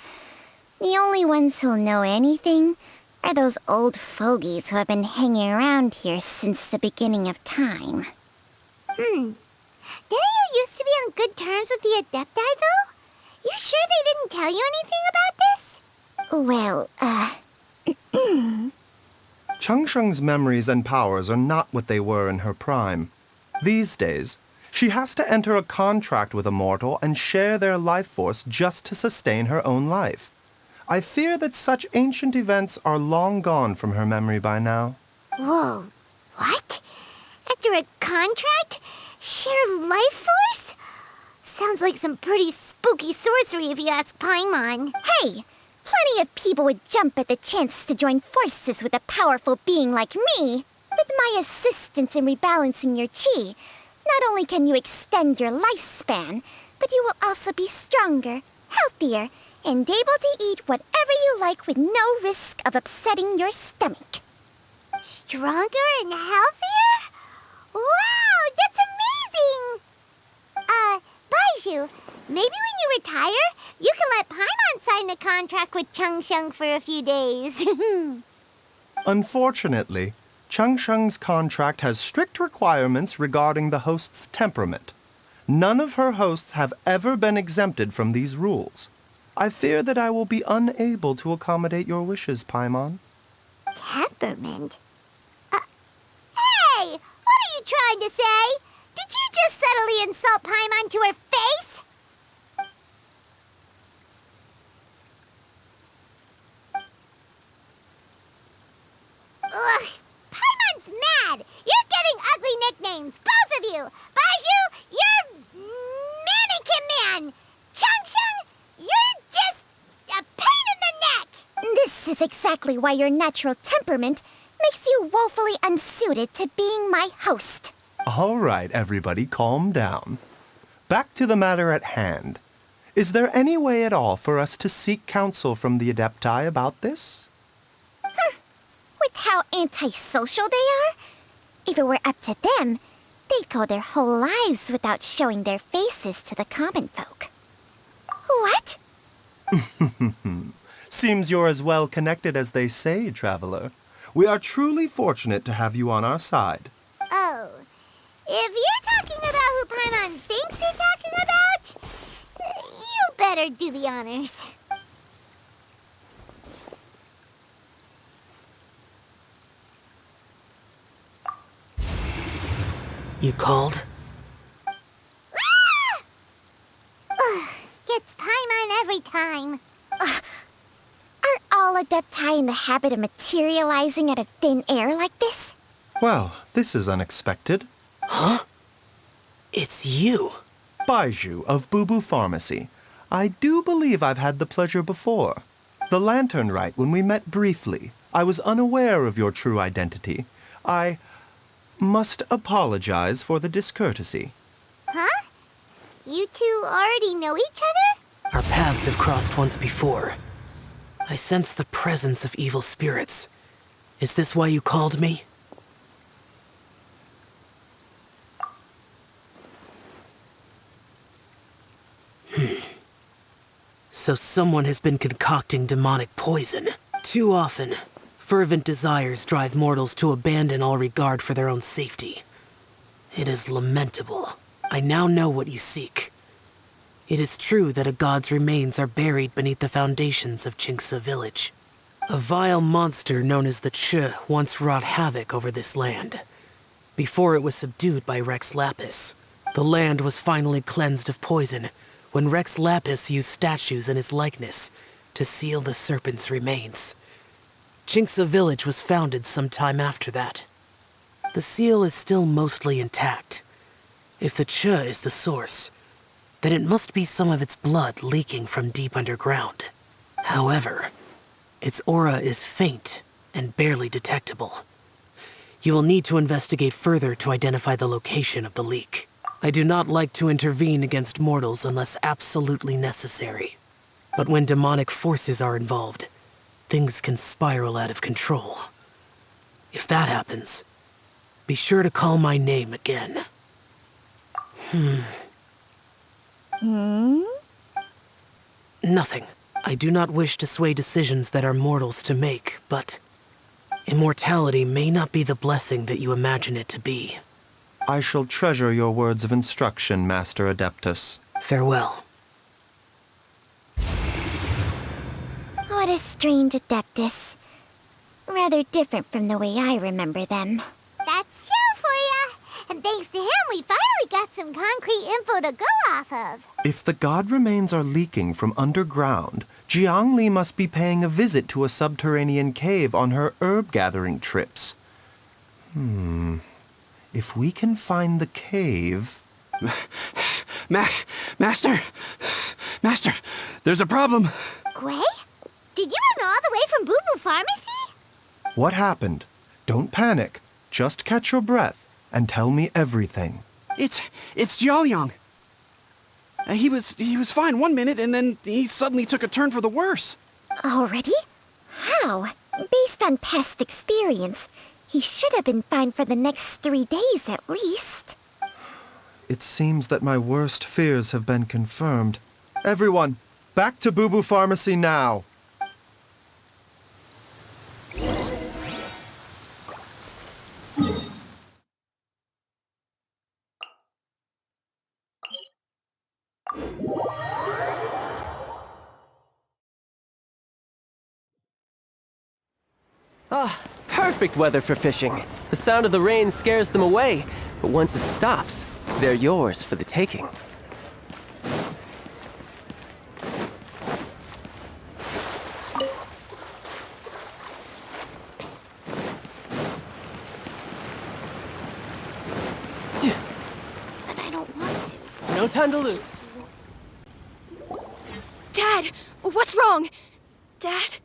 The only ones who'll know anything are those old fogies who have been hanging around here since the beginning of time. Didn't you used to be on good terms with the Adepti, though? You sure they didn't tell you anything about this? Well, Changsheng's memories and powers are not what they were in her prime. These days, she has to enter a contract with a mortal and share their life force just to sustain her own life. I fear that such ancient events are long gone from her memory by now. Whoa, what? After a contract? Share life force? Sounds like some pretty spooky sorcery if you ask Paimon. Hey, plenty of people would jump at the chance to join forces with a powerful being like me. With my assistance in rebalancing your chi, not only can you extend your lifespan, but you will also be stronger, healthier, and able to eat whatever you like with no risk of upsetting your stomach. Stronger and healthier? Wow, that's amazing! Baizhu, maybe when you retire, you can let Paimon sign a contract with Changsheng for a few days. Unfortunately, Changsheng's contract has strict requirements regarding the host's temperament. None of her hosts have ever been exempted from these rules. I fear that I will be unable to accommodate your wishes, Paimon. Temperament? Hey! What are you trying to say? Did you just subtly insult Paimon to her face? Ugh! Paimon's mad! You're getting ugly nicknames, both of you! Baizhu, you're Mannequin Man! Changsheng, you're just a pain in the neck! This is exactly why your natural temperament makes you woefully unsuited to being my host. All right, everybody, calm down. Back to the matter at hand. Is there any way at all for us to seek counsel from the Adepti about this? With how antisocial they are? If it were up to them, they'd go their whole lives without showing their faces to the common folk. What? Seems you're as well connected as they say, traveler. We are truly fortunate to have you on our side. Oh, if you're talking about who Paimon thinks you're talking about, you better do the honors. You called? Ah! Ugh, gets Paimon every time. Are all Adepti in the habit of materializing out of thin air like this? Well, this is unexpected. Huh? It's you. Baizhu of Boo Pharmacy. I do believe I've had the pleasure before. The Lantern Rite, when we met briefly, I was unaware of your true identity. I must apologize for the discourtesy. Huh? You two already know each other? Our paths have crossed once before. I sense the presence of evil spirits. Is this why you called me? So someone has been concocting demonic poison. Too often, fervent desires drive mortals to abandon all regard for their own safety. It is lamentable. I now know what you seek. It is true that a god's remains are buried beneath the foundations of Qingsa village. A vile monster known as the Che once wrought havoc over this land. Before it was subdued by Rex Lapis, the land was finally cleansed of poison when Rex Lapis used statues in his likeness to seal the serpent's remains. Qingsa village was founded some time after that. The seal is still mostly intact. If the Che is the source, then it must be some of its blood leaking from deep underground. However, Its aura is faint and barely detectable. You will need to investigate further to identify the location of the leak. I do not like to intervene against mortals unless absolutely necessary. But when demonic forces are involved, things can spiral out of control. If that happens, be sure to call my name again. Nothing. I do not wish to sway decisions that are mortals to make, but immortality may not be the blessing that you imagine it to be. I shall treasure your words of instruction, Master Adeptus. Farewell. What a strange Adeptus. Rather different from the way I remember them. That's Shell for ya! And thanks to him, we finally got some concrete info to go off of. If the god remains are leaking from underground, Jiangli must be paying a visit to a subterranean cave on her herb-gathering trips. If we can find the cave... Master! Master, there's a problem. Gwei? Did you run all the way from Boo Boo Pharmacy? What happened? Don't panic. Just catch your breath and tell me everything. It's Jiaoliang. He was fine one minute, and then he suddenly took a turn for the worse. Already? How? Based on past experience, he should have been fine for the next 3 days at least. It seems that my worst fears have been confirmed. Everyone, back to Boo Boo Pharmacy now! Perfect weather for fishing. The sound of the rain scares them away, but once it stops, they're yours for the taking. But I don't want to. No time to lose. Dad, what's wrong? Dad?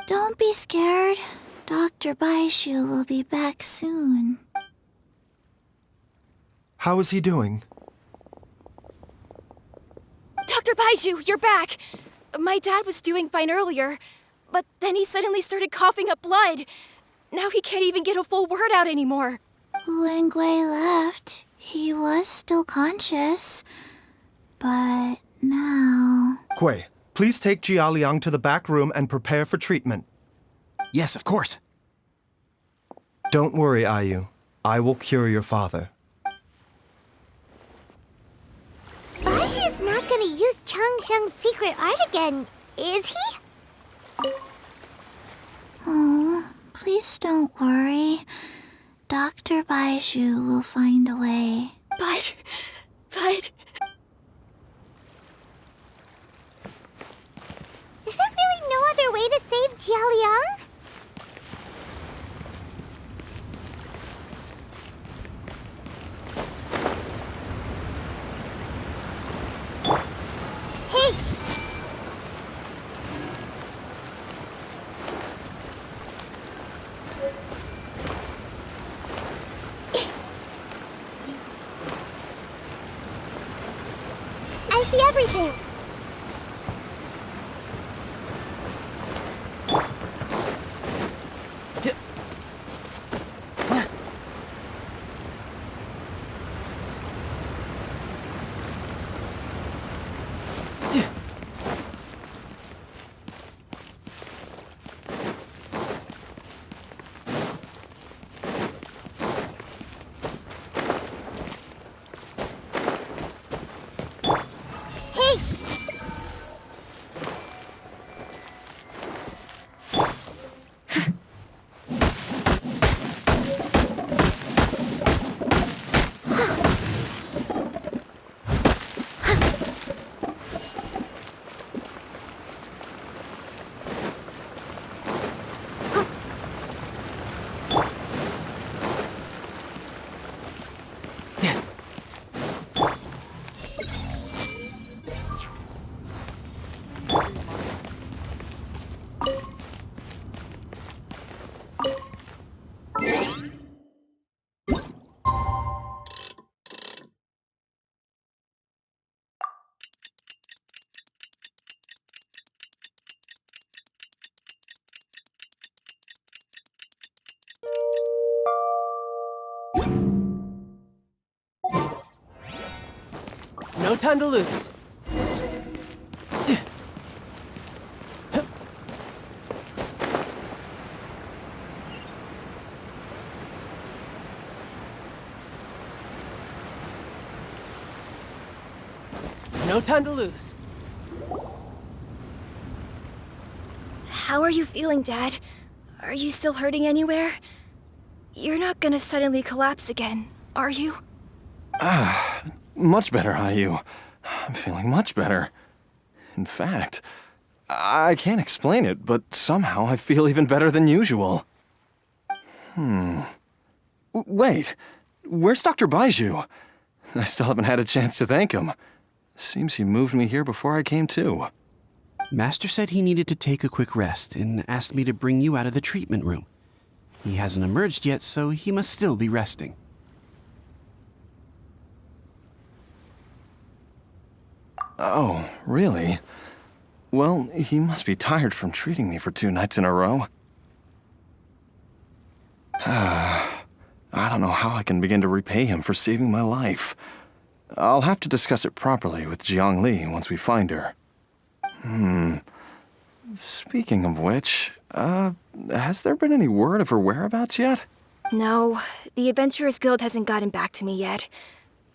Don't be scared. Dr. Baizhu will be back soon. How is he doing? Dr. Baizhu, you're back! My dad was doing fine earlier, but then he suddenly started coughing up blood. Now he can't even get a full word out anymore. When Gwei left, he was still conscious. But now... Gwei, please take Jiaoliang to the back room and prepare for treatment. Yes, of course. Don't worry, Ayu. I will cure your father. Baizhu's not gonna use Changsheng's secret art again, is he? Oh, please don't worry. Dr. Baizhu will find a way. But... Is there really no other way to save Jiaoliang? Hey! I see everything. Hey! No time to lose. No time to lose. How are you feeling, Dad? Are you still hurting anywhere? You're not gonna suddenly collapse again, are you? Much better, Ayu. I'm feeling much better. In fact, I can't explain it, but somehow I feel even better than usual. Wait, where's Dr. Baizhu? I still haven't had a chance to thank him. Seems he moved me here before I came to. Master said he needed to take a quick rest and asked me to bring you out of the treatment room. He hasn't emerged yet, so he must still be resting. Oh, really? Well, he must be tired from treating me for 2 nights in a row. I don't know how I can begin to repay him for saving my life. I'll have to discuss it properly with Jiangli once we find her. Speaking of which, has there been any word of her whereabouts yet? No, the Adventurers Guild hasn't gotten back to me yet.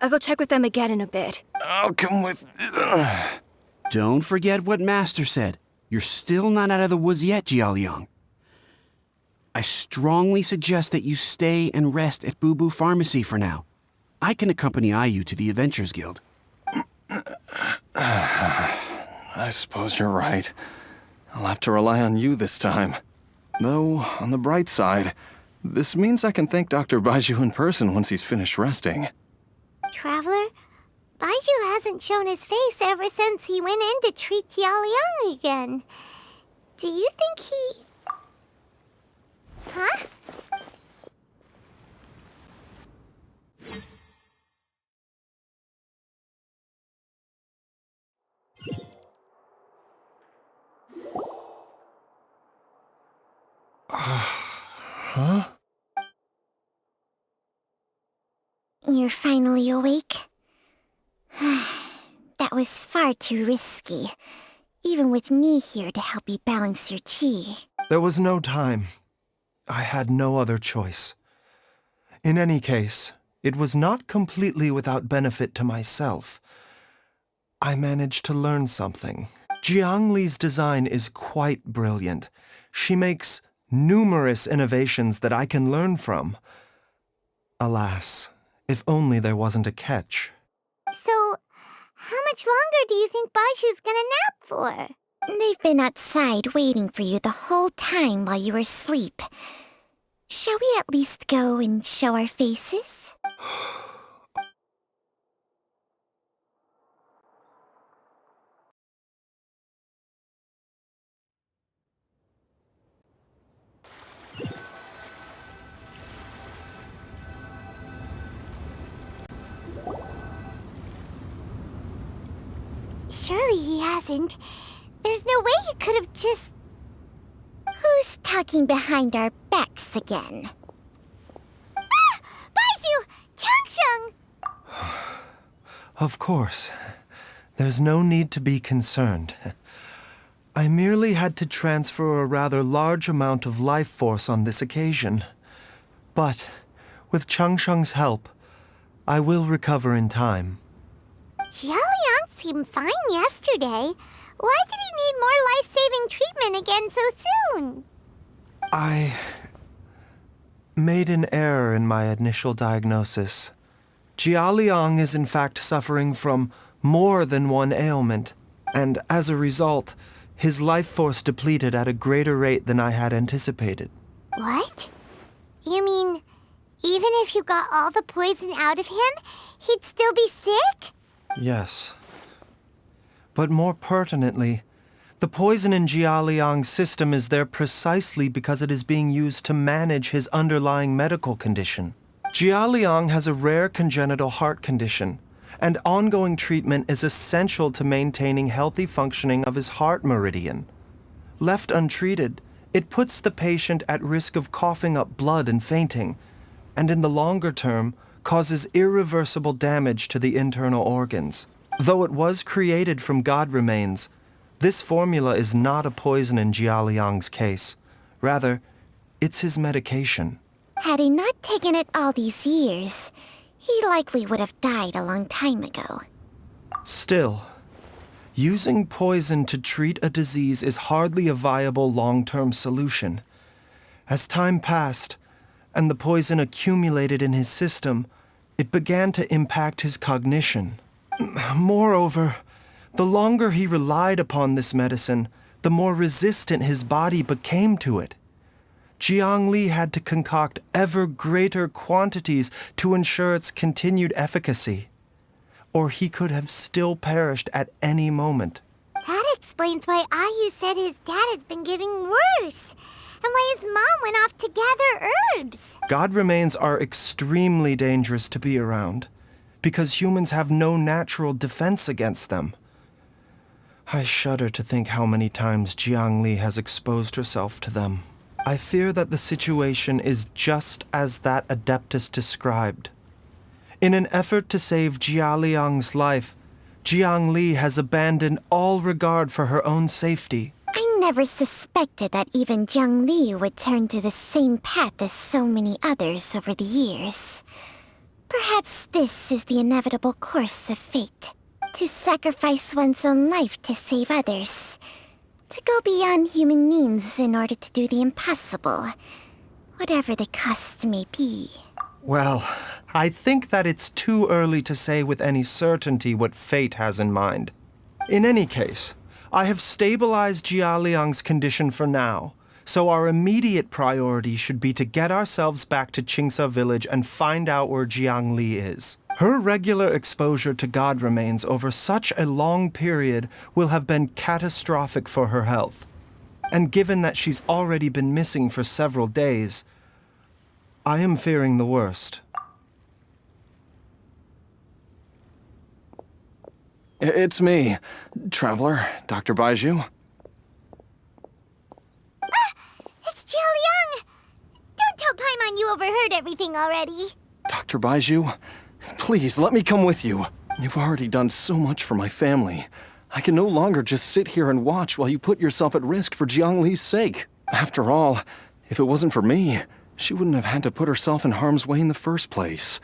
I'll go check with them again in a bit. I'll come with... Don't forget what Master said. You're still not out of the woods yet, Jialiang. I strongly suggest that you stay and rest at Boo Boo Pharmacy for now. I can accompany Ayu to the Adventurers Guild. I suppose you're right. I'll have to rely on you this time. Though, on the bright side, this means I can thank Dr. Baizhu in person once he's finished resting. Traveler, Baizhu hasn't shown his face ever since he went in to treat Jialiang again. Do you think he... Huh? Huh? You're finally awake? That was far too risky, even with me here to help you balance your chi. There was no time. I had no other choice. In any case, it was not completely without benefit to myself. I managed to learn something. Jiangli's design is quite brilliant. She makes numerous innovations that I can learn from. Alas, if only there wasn't a catch. So, how much longer do you think Baizhu's gonna nap for? They've been outside waiting for you the whole time while you were asleep. Shall we at least go and show our faces? Surely he hasn't. There's no way he could have just... Who's talking behind our backs again? Ah! Baizhu! Changsheng! Of course. There's no need to be concerned. I merely had to transfer a rather large amount of life force on this occasion. But, with Changsheng's help, I will recover in time. Jialiang seemed fine yesterday. Why did he need more life-saving treatment again so soon? I made an error in my initial diagnosis. Jialiang is in fact suffering from more than one ailment, and as a result, his life force depleted at a greater rate than I had anticipated. What? You mean, even if you got all the poison out of him, he'd still be sick? Yes. But more pertinently, the poison in Jialiang's system is there precisely because it is being used to manage his underlying medical condition. Jialiang has a rare congenital heart condition, and ongoing treatment is essential to maintaining healthy functioning of his heart meridian. Left untreated, it puts the patient at risk of coughing up blood and fainting, and in the longer term, causes irreversible damage to the internal organs. Though it was created from god remains, this formula is not a poison in Jialiang's case. Rather, it's his medication. Had he not taken it all these years, he likely would have died a long time ago. Still, using poison to treat a disease is hardly a viable long-term solution. As time passed, and the poison accumulated in his system, it began to impact his cognition. Moreover, the longer he relied upon this medicine, the more resistant his body became to it. Jiang Li had to concoct ever greater quantities to ensure its continued efficacy, or he could have still perished at any moment. That explains why Ayu said his dad has been getting worse, and why his mom went off to gather herbs. God remains are extremely dangerous to be around, because humans have no natural defense against them. I shudder to think how many times Jiang Li has exposed herself to them. I fear that the situation is just as that Adeptus described. In an effort to save Jialiang's life, Jiang Li has abandoned all regard for her own safety. I never suspected that even Jiang Li would turn to the same path as so many others over the years. Perhaps this is the inevitable course of fate. To sacrifice one's own life to save others. To go beyond human means in order to do the impossible, whatever the cost may be. Well, I think that it's too early to say with any certainty what fate has in mind. In any case, I have stabilized Jialiang's condition for now, so our immediate priority should be to get ourselves back to Qingsa village and find out where Jiang Li is. Her regular exposure to god remains over such a long period will have been catastrophic for her health. And given that she's already been missing for several days, I am fearing the worst. It's me, Traveler, Dr. Baizhu. It's Jialiang! Don't tell Paimon you overheard everything already. Dr. Baizhu, please let me come with you. You've already done so much for my family. I can no longer just sit here and watch while you put yourself at risk for Jiang Li's sake. After all, if it wasn't for me, she wouldn't have had to put herself in harm's way in the first place.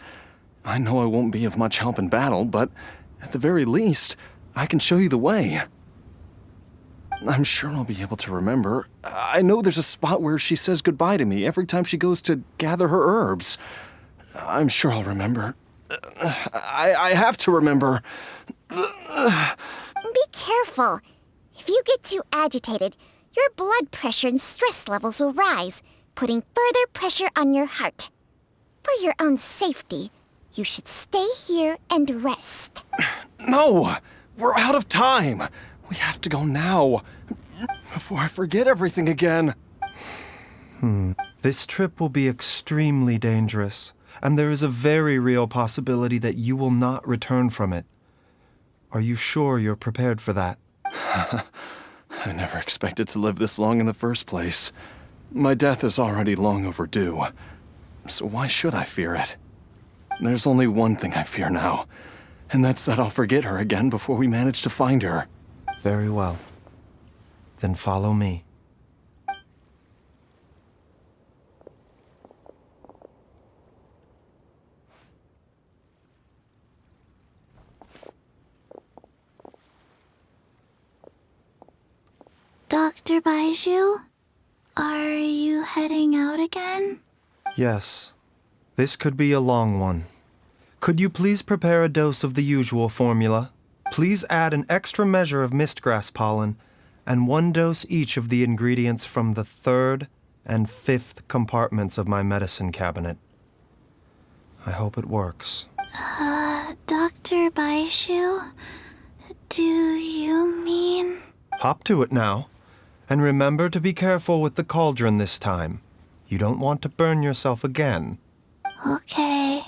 I know I won't be of much help in battle, but at the very least, I can show you the way. I'm sure I'll be able to remember. I know there's a spot where she says goodbye to me every time she goes to gather her herbs. I'm sure I'll remember. I have to remember. Be careful. If you get too agitated, your blood pressure and stress levels will rise, putting further pressure on your heart. For your own safety, you should stay here and rest. No! We're out of time! We have to go now, before I forget everything again. This trip will be extremely dangerous, and there is a very real possibility that you will not return from it. Are you sure you're prepared for that? I never expected to live this long in the first place. My death is already long overdue, so why should I fear it? There's only one thing I fear now, and that's that I'll forget her again before we manage to find her. Very well. Then follow me. Dr. Baizhu, are you heading out again? Yes. This could be a long one. Could you please prepare a dose of the usual formula? Please add an extra measure of mistgrass pollen, and 1 dose each of the ingredients from the 3rd and 5th compartments of my medicine cabinet. I hope it works. Dr. Baizhu, do you mean... Hop to it now, and remember to be careful with the cauldron this time. You don't want to burn yourself again. Okay.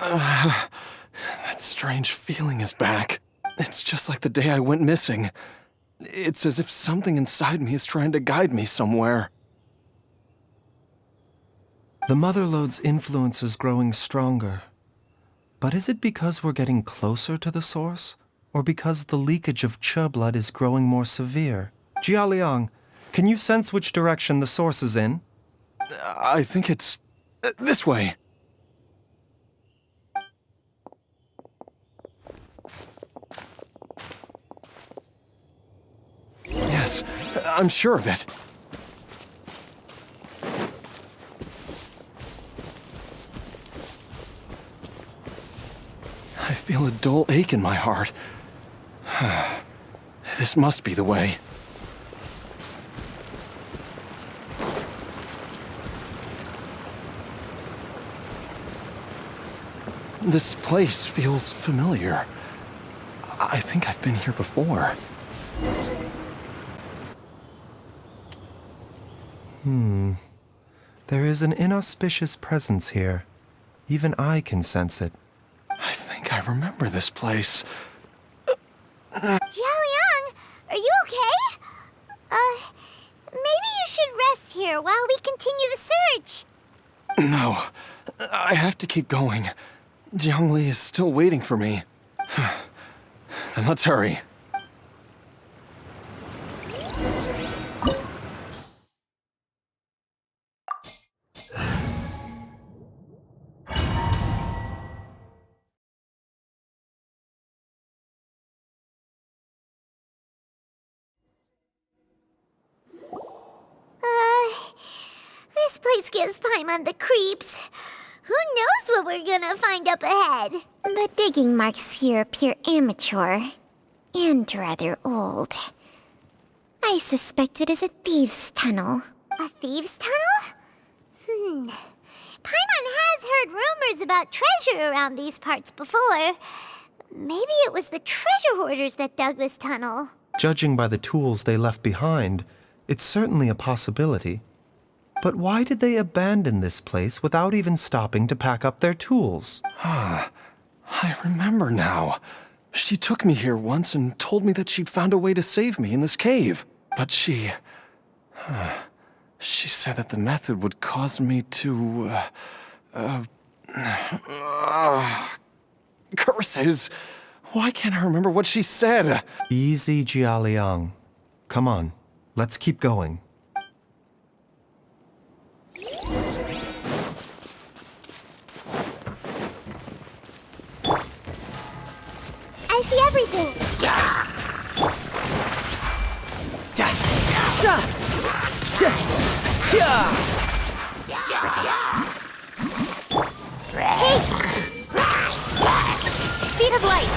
That strange feeling is back. It's just like the day I went missing. It's as if something inside me is trying to guide me somewhere. The Motherlode's influence is growing stronger. But is it because we're getting closer to the source? Or because the leakage of Che blood is growing more severe? Jialiang, can you sense which direction the source is in? I think it's this way. Yes, I'm sure of it. I feel a dull ache in my heart. This must be the way. This place feels familiar. I think I've been here before. There is an inauspicious presence here. Even I can sense it. I think I remember this place. Jialiang, are you okay? Maybe you should rest here while we continue the search. No, I have to keep going. Jiangli is still waiting for me. Then let's hurry. This place gives Paimon the creeps. Who knows what we're gonna find up ahead? The digging marks here appear amateur and rather old. I suspect it is a thieves' tunnel. A thieves' tunnel? Paimon has heard rumors about treasure around these parts before. Maybe it was the treasure hoarders that dug this tunnel. Judging by the tools they left behind, it's certainly a possibility. But why did they abandon this place without even stopping to pack up their tools? I remember now. She took me here once and told me that she'd found a way to save me in this cave. But she said that the method would cause me to, curses! Why can't I remember what she said? Easy, Jialiang. Come on, let's keep going. I see everything. Hey! Speed of light.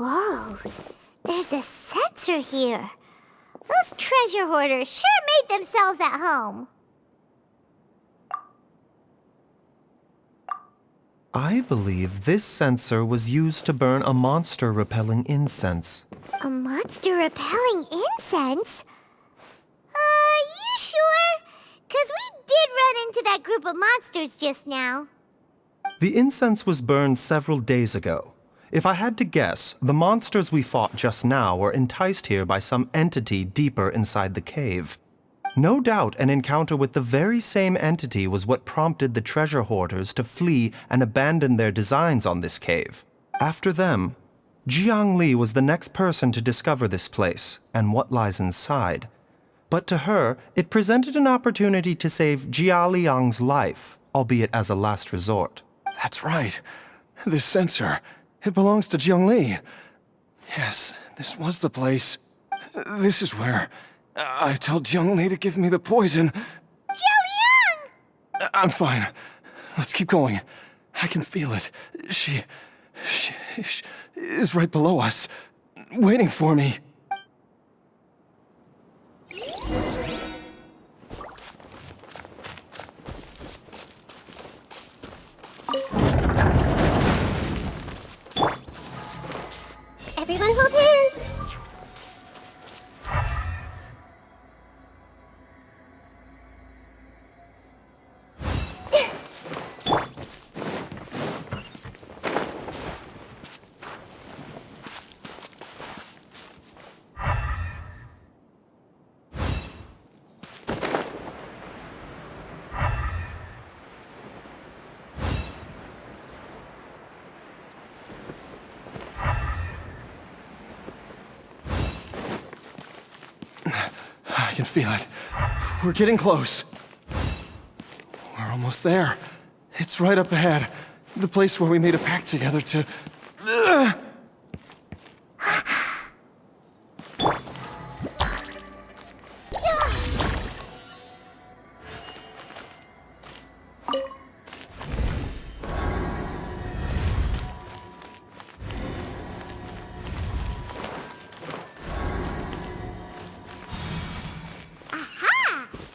Whoa, there's a sensor here. Those treasure hoarders sure made themselves at home. I believe this sensor was used to burn a monster-repelling incense. A monster repelling incense? You sure? 'Cause we did run into that group of monsters just now. The incense was burned several days ago. If I had to guess, the monsters we fought just now were enticed here by some entity deeper inside the cave. No doubt an encounter with the very same entity was what prompted the treasure hoarders to flee and abandon their designs on this cave. After them, Jiangli was the next person to discover this place and what lies inside. But to her, it presented an opportunity to save Jialiang's life, albeit as a last resort. That's right. This sensor, it belongs to Jiangli. Yes, this was the place. This is where I told Jiangli to give me the poison. Jialiang! I'm fine. Let's keep going. I can feel it. She is right below us, waiting for me. I can feel it. We're getting close. We're almost there. It's right up ahead. The place where we made a pact together to... Aha!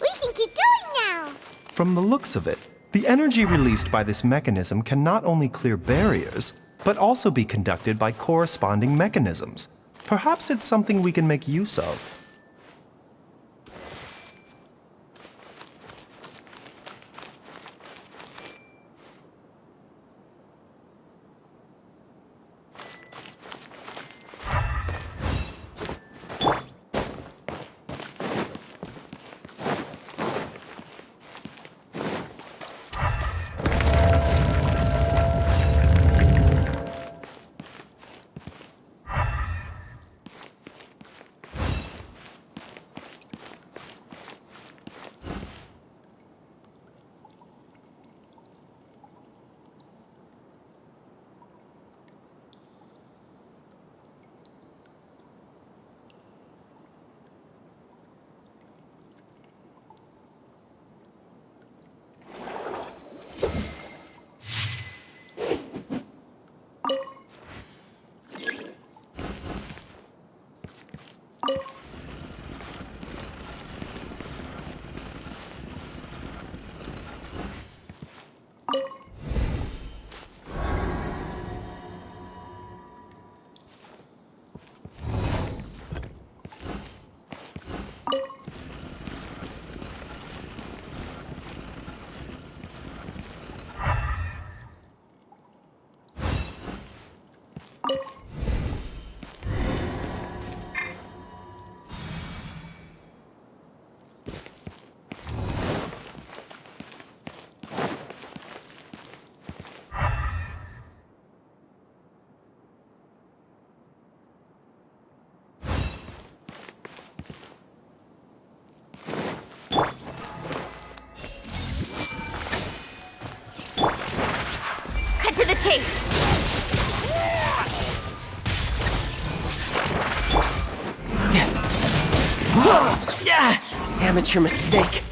We can keep going now! From the looks of it, the energy released by this mechanism can not only clear barriers, but also be conducted by corresponding mechanisms. Perhaps it's something we can make use of. To the chase! Amateur mistake.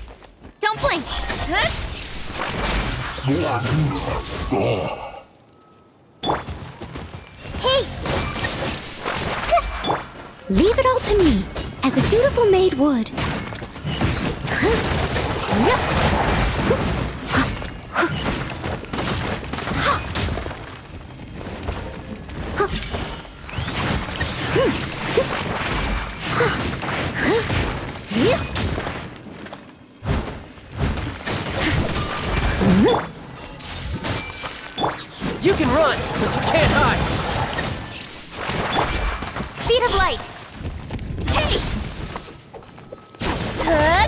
Don't blink! Hey! Leave it all to me, as a dutiful maid would. You can run, but you can't hide. Speed of light! Hey!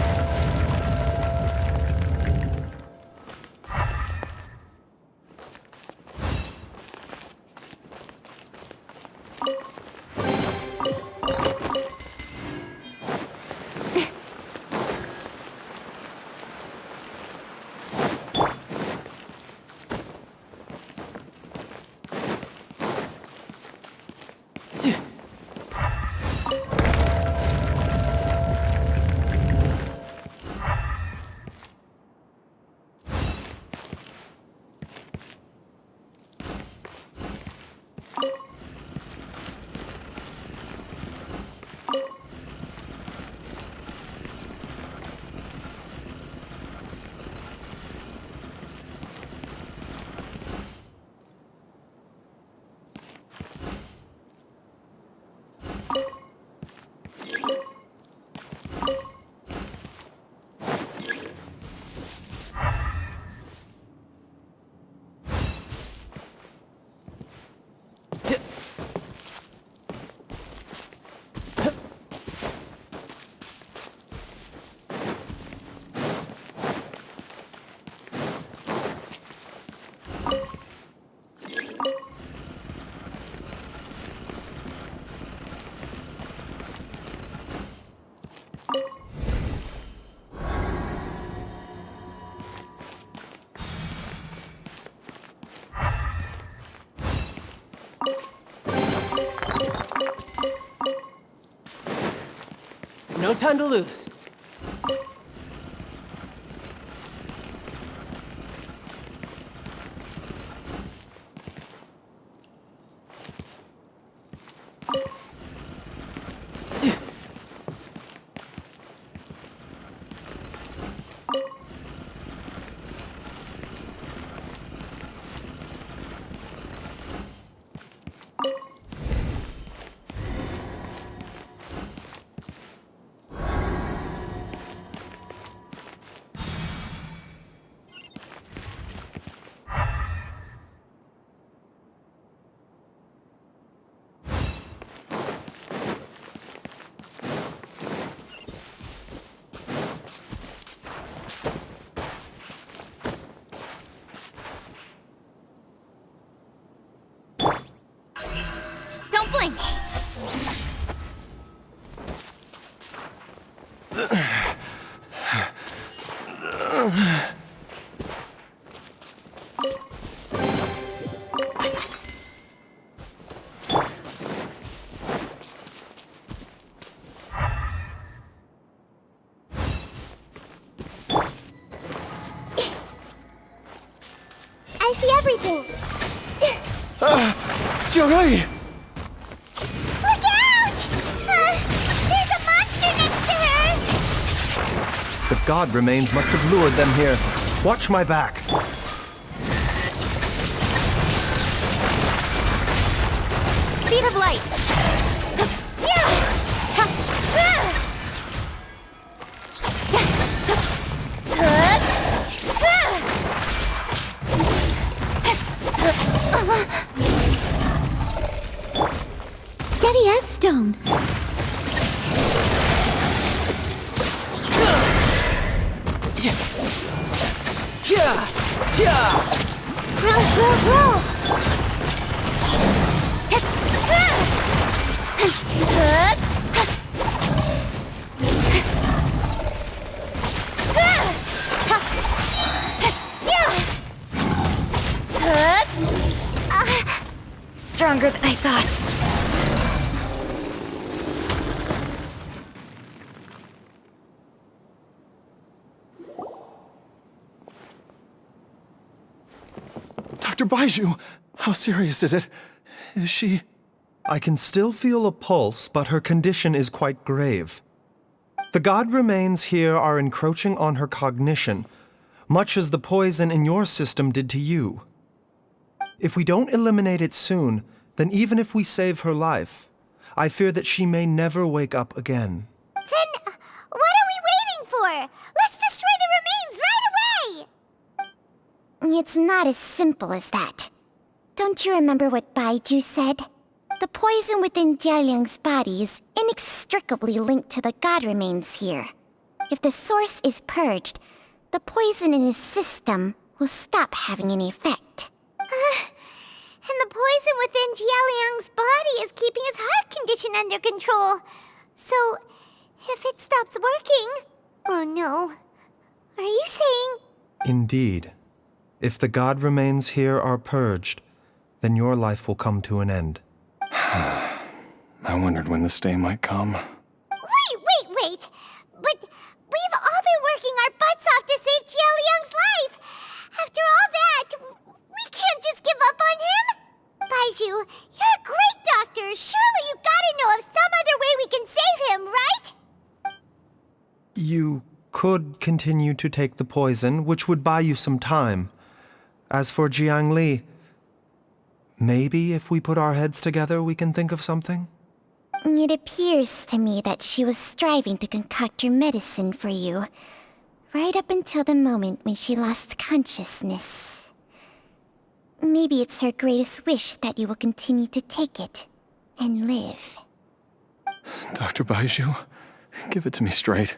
No time to lose. Don't blink! I see everything. Jiangli! Look out! There's a monster next to her! The god remains must have lured them here. Watch my back. Speed of light! Steady as stone. Roll, roll, roll! Stronger than I thought. Dr. Baizhu, how serious is it? Is she... I can still feel a pulse, but her condition is quite grave. The god remains here are encroaching on her cognition, much as the poison in your system did to you. If we don't eliminate it soon, then even if we save her life, I fear that she may never wake up again. Then, what are we waiting for? Let's destroy the remains right away! It's not as simple as that. Don't you remember what Baizhu said? The poison within Jialiang's body is inextricably linked to the god remains here. If the source is purged, the poison in his system will stop having any effect. And the poison within Jialiang's body is keeping his heart condition under control. So, if it stops working... Oh no. Are you saying... Indeed. If the god remains here are purged, then your life will come to an end. I wondered when this day might come. Wait! But we've all been working our butts off to save Jialiang's life! After all that, we can't just give up on him! Baizhu, you're a great doctor! Surely you gotta know of some other way we can save him, right? You could continue to take the poison, which would buy you some time. As for Jiangli, maybe if we put our heads together, we can think of something? It appears to me that she was striving to concoct your medicine for you, right up until the moment when she lost consciousness. Maybe it's her greatest wish that you will continue to take it and live. Dr. Baizhu, give it to me straight.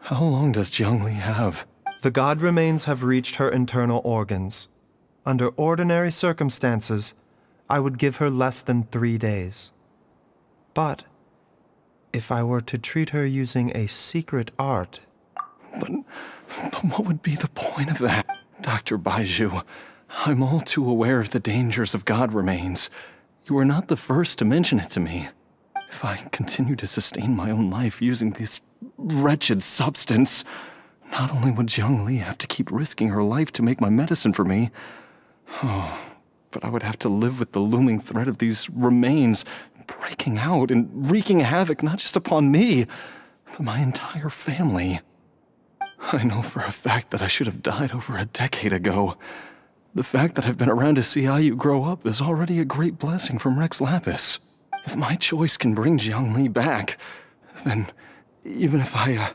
How long does Jiangli have? The god remains have reached her internal organs. Under ordinary circumstances, I would give her less than 3 days. But if I were to treat her using a secret art... But what would be the point of that? Dr. Baizhu, I'm all too aware of the dangers of god remains. You are not the first to mention it to me. If I continue to sustain my own life using this wretched substance, not only would Jiang Li have to keep risking her life to make my medicine for me, but I would have to live with the looming threat of these remains breaking out and wreaking havoc not just upon me, but my entire family. I know for a fact that I should have died over a decade ago. The fact that I've been around to see IU grow up is already a great blessing from Rex Lapis. If my choice can bring Jiang Li back, then even if I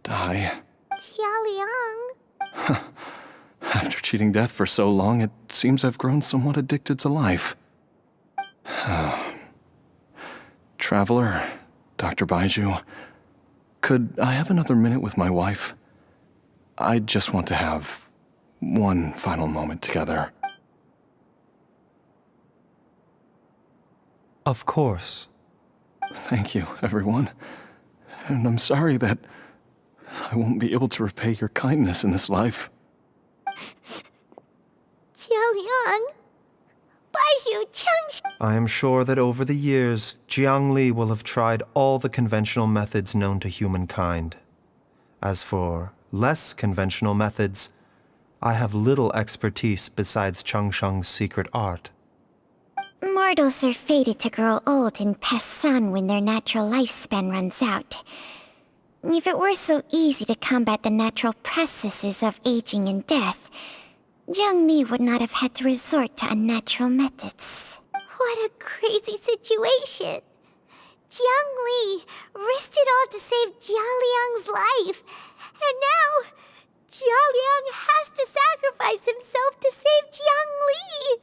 die... Jialiang. After cheating death for so long, it seems I've grown somewhat addicted to life. Traveler, Dr. Baizhu, could I have another minute with my wife? I just want to have one final moment together. Of course. Thank you, everyone. And I'm sorry that I won't be able to repay your kindness in this life. Jialiang. Baizhu, Changshi. I am sure that over the years, Jiang Li will have tried all the conventional methods known to humankind. As for less conventional methods, I have little expertise besides Changsheng's secret art. Mortals are fated to grow old and pass on when their natural lifespan runs out. If it were so easy to combat the natural processes of aging and death, Jiang Li would not have had to resort to unnatural methods. What a crazy situation. Jiang Li risked it all to save Jialiang's life. And now, Jialiang has to sacrifice himself to save Jiang Li.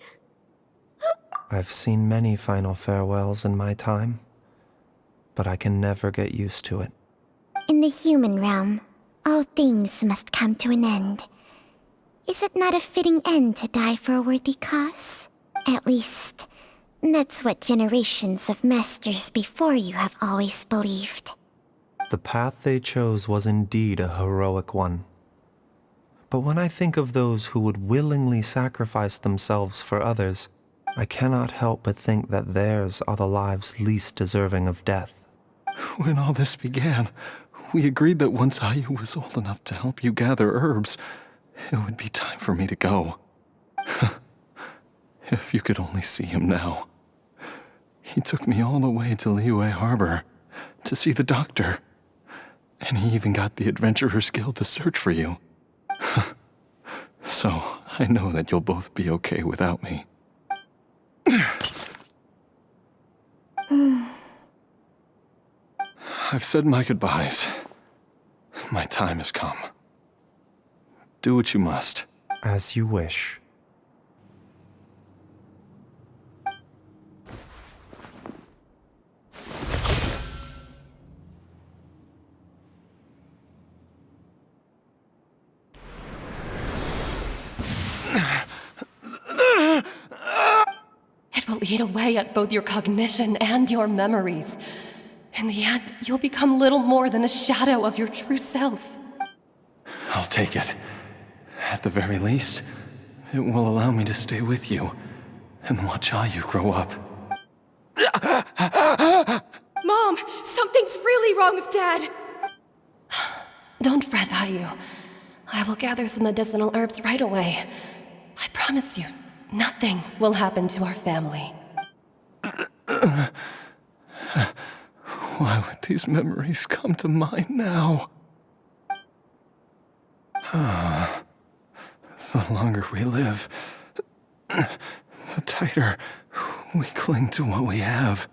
I've seen many final farewells in my time, but I can never get used to it. In the human realm, all things must come to an end. Is it not a fitting end to die for a worthy cause? At least, that's what generations of masters before you have always believed. The path they chose was indeed a heroic one. But when I think of those who would willingly sacrifice themselves for others, I cannot help but think that theirs are the lives least deserving of death. When all this began, we agreed that once IU was old enough to help you gather herbs, it would be time for me to go. If you could only see him now. He took me all the way to Liyue Harbor to see the doctor. And he even got the Adventurers Guild to search for you. So, I know that you'll both be okay without me. I've said my goodbyes. My time has come. Do what you must. As you wish. It will eat away at both your cognition and your memories. In the end, you'll become little more than a shadow of your true self. I'll take it. At the very least, it will allow me to stay with you and watch IU grow up. Mom, something's really wrong with Dad. Don't fret, IU. I will gather some medicinal herbs right away. I promise you, nothing will happen to our family. Why would these memories come to mind now? The longer we live, the tighter we cling to what we have.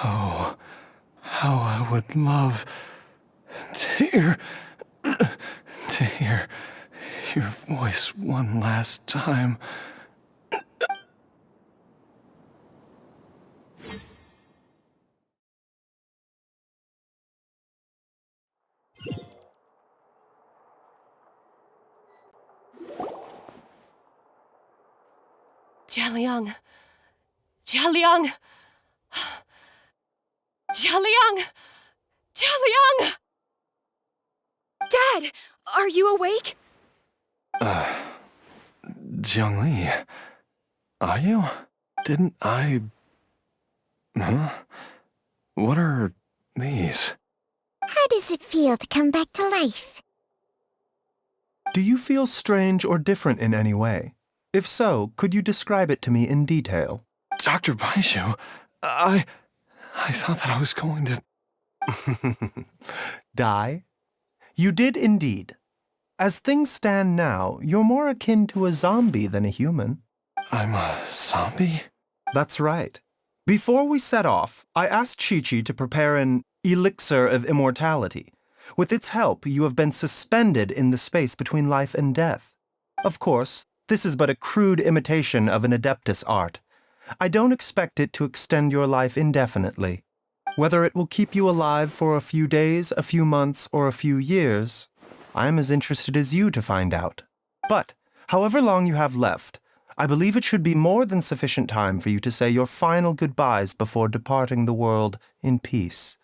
Oh, how I would love to hear your voice one last time. Jialiang! Jialiang! Jialiang! Jialiang! Dad! Are you awake? Jiangli, are you? Didn't I... Huh? What are these? How does it feel to come back to life? Do you feel strange or different in any way? If so, could you describe it to me in detail? Dr. Baizhu, I thought that I was going to... Die? You did indeed. As things stand now, you're more akin to a zombie than a human. I'm a zombie? That's right. Before we set off, I asked Chi-Chi to prepare an elixir of immortality. With its help, you have been suspended in the space between life and death. Of course, this is but a crude imitation of an Adeptus art. I don't expect it to extend your life indefinitely. Whether it will keep you alive for a few days, a few months, or a few years, I am as interested as you to find out. But, however long you have left, I believe it should be more than sufficient time for you to say your final goodbyes before departing the world in peace.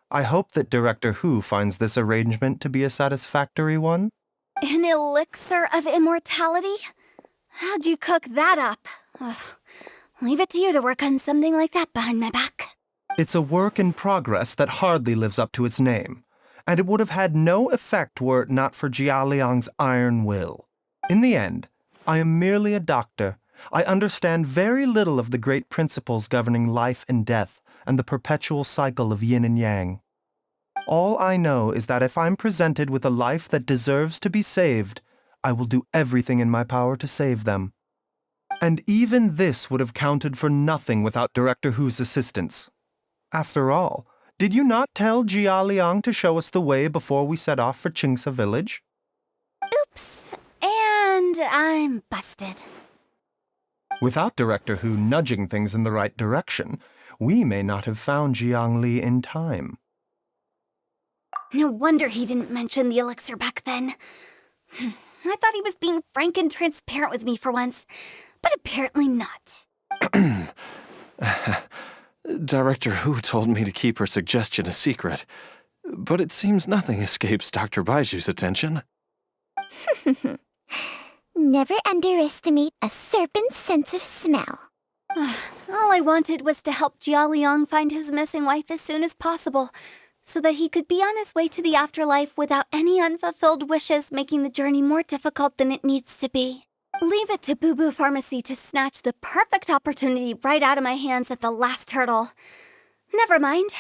I hope that Director Hu finds this arrangement to be a satisfactory one. An elixir of immortality? How'd you cook that up? Ugh. Leave it to you to work on something like that behind my back. It's a work in progress that hardly lives up to its name, and it would have had no effect were it not for Jia Liang's iron will. In the end, I am merely a doctor. I understand very little of the great principles governing life and death and the perpetual cycle of yin and yang. All I know is that if I'm presented with a life that deserves to be saved, I will do everything in my power to save them. And even this would have counted for nothing without Director Hu's assistance. After all, did you not tell Jia Liang to show us the way before we set off for Qingsa village? Oops. And I'm busted. Without Director Hu nudging things in the right direction, we may not have found Jiangli in time. No wonder he didn't mention the elixir back then. I thought he was being frank and transparent with me for once, but apparently not. Director Hu told me to keep her suggestion a secret, but it seems nothing escapes Dr. Baizhu's attention. Never underestimate a serpent's sense of smell. All I wanted was to help Jia Liang find his missing wife as soon as possible, so that he could be on his way to the afterlife without any unfulfilled wishes making the journey more difficult than it needs to be. Leave it to Boo Boo Pharmacy to snatch the perfect opportunity right out of my hands at the last hurdle. Never mind.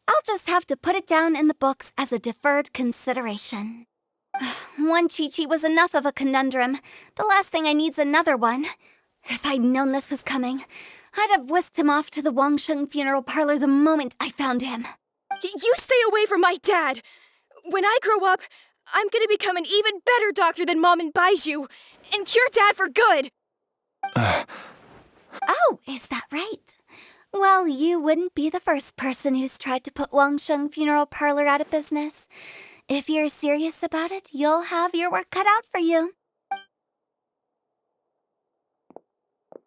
I'll just have to put it down in the books as a deferred consideration. One Chi-Chi was enough of a conundrum. The last thing I need's another one. If I'd known this was coming, I'd have whisked him off to the Wangsheng funeral parlor the moment I found him. You stay away from my dad! When I grow up, I'm gonna become an even better doctor than Mom and Baizhu, and cure Dad for good! Oh, is that right? Well, you wouldn't be the first person who's tried to put Wangsheng funeral parlor out of business. If you're serious about it, you'll have your work cut out for you.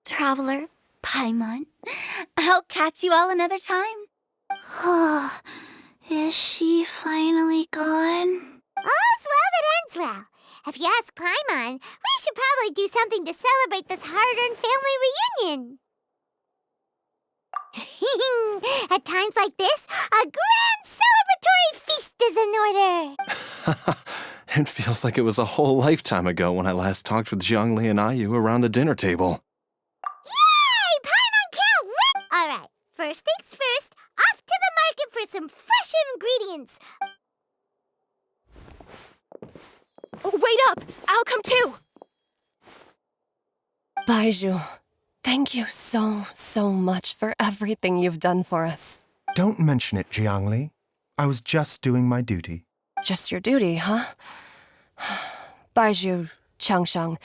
Traveler, Paimon, I'll catch you all another time. Oh, is she finally gone? All's well that ends well. If you ask Paimon, we should probably do something to celebrate this hard-earned family reunion. At times like this, a grand celebratory feast is in order. It feels like it was a whole lifetime ago when I last talked with Jiangli and Ayu around the dinner table. Yay! Paimon can't wait! All right, first things first, off to the market for some fresh ingredients. Wait up! I'll come too! Baizhu, thank you so much for everything you've done for us. Don't mention it, Jiangli. I was just doing my duty. Just your duty, huh? Baizhu, Changsheng,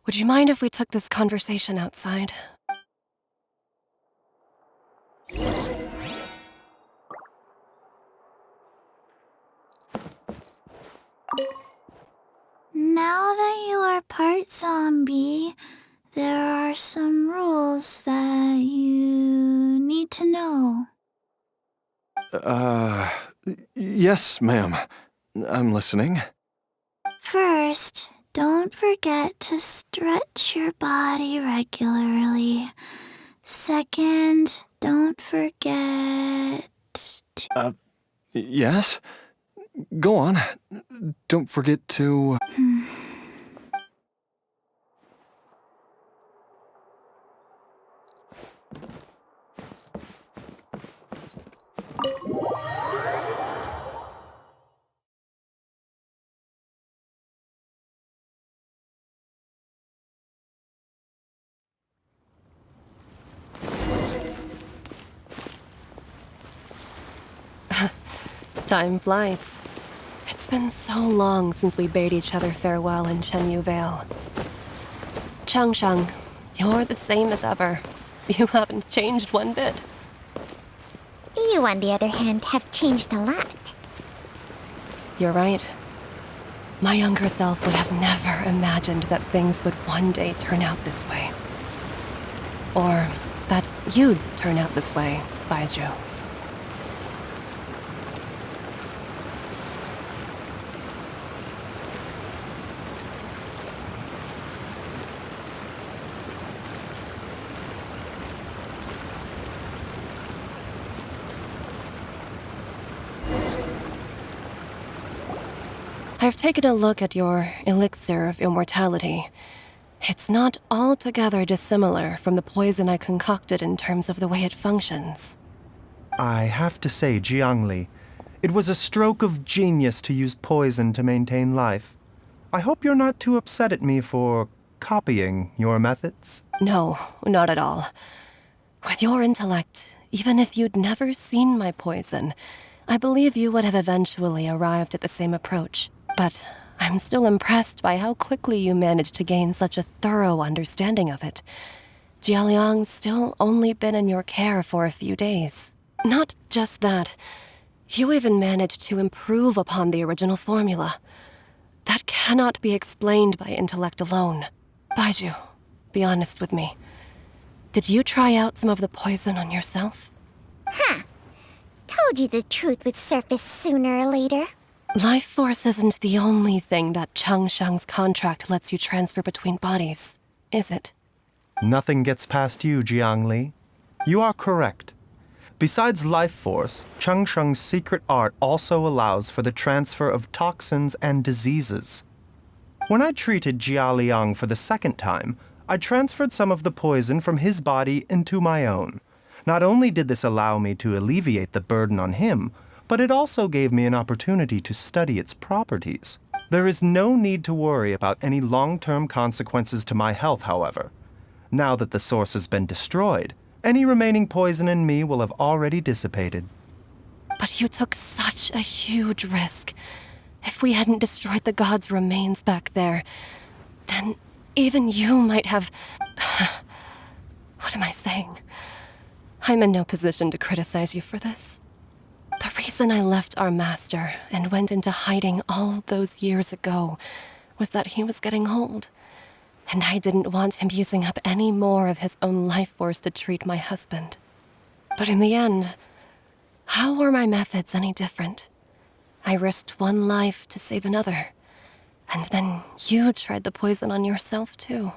would you mind if we took this conversation outside? Now that you are part zombie, there are some rules that you need to know. Yes, ma'am. I'm listening. First, don't forget to stretch your body regularly. Second, don't forget to... Yes? Go on. Don't forget to... Time flies. It's been so long since we bade each other farewell in Chenyu Vale. Changsheng, you're the same as ever. You haven't changed one bit. You, on the other hand, have changed a lot. You're right. My younger self would have never imagined that things would one day turn out this way. Or that you'd turn out this way, Baizhu. I've taken a look at your elixir of immortality. It's not altogether dissimilar from the poison I concocted in terms of the way it functions. I have to say, Jiangli, it was a stroke of genius to use poison to maintain life. I hope you're not too upset at me for copying your methods. No, not at all. With your intellect, even if you'd never seen my poison, I believe you would have eventually arrived at the same approach. But I'm still impressed by how quickly you managed to gain such a thorough understanding of it. Jialiang's still only been in your care for a few days. Not just that, you even managed to improve upon the original formula. That cannot be explained by intellect alone. Baizhu, be honest with me. Did you try out some of the poison on yourself? Huh. Told you the truth would surface sooner or later. Life force isn't the only thing that Changsheng's contract lets you transfer between bodies, is it? Nothing gets past you, Jiangli. You are correct. Besides life force, Changsheng's secret art also allows for the transfer of toxins and diseases. When I treated Jia Liang for the second time, I transferred some of the poison from his body into my own. Not only did this allow me to alleviate the burden on him, but it also gave me an opportunity to study its properties. There is no need to worry about any long-term consequences to my health, however. Now that the source has been destroyed, any remaining poison in me will have already dissipated. But you took such a huge risk. If we hadn't destroyed the god's remains back there, then even you might have... What am I saying? I'm in no position to criticize you for this. The reason I left our master and went into hiding all those years ago was that he was getting old, and I didn't want him using up any more of his own life force to treat my husband. But in the end, how were my methods any different? I risked one life to save another, and then you tried the poison on yourself too.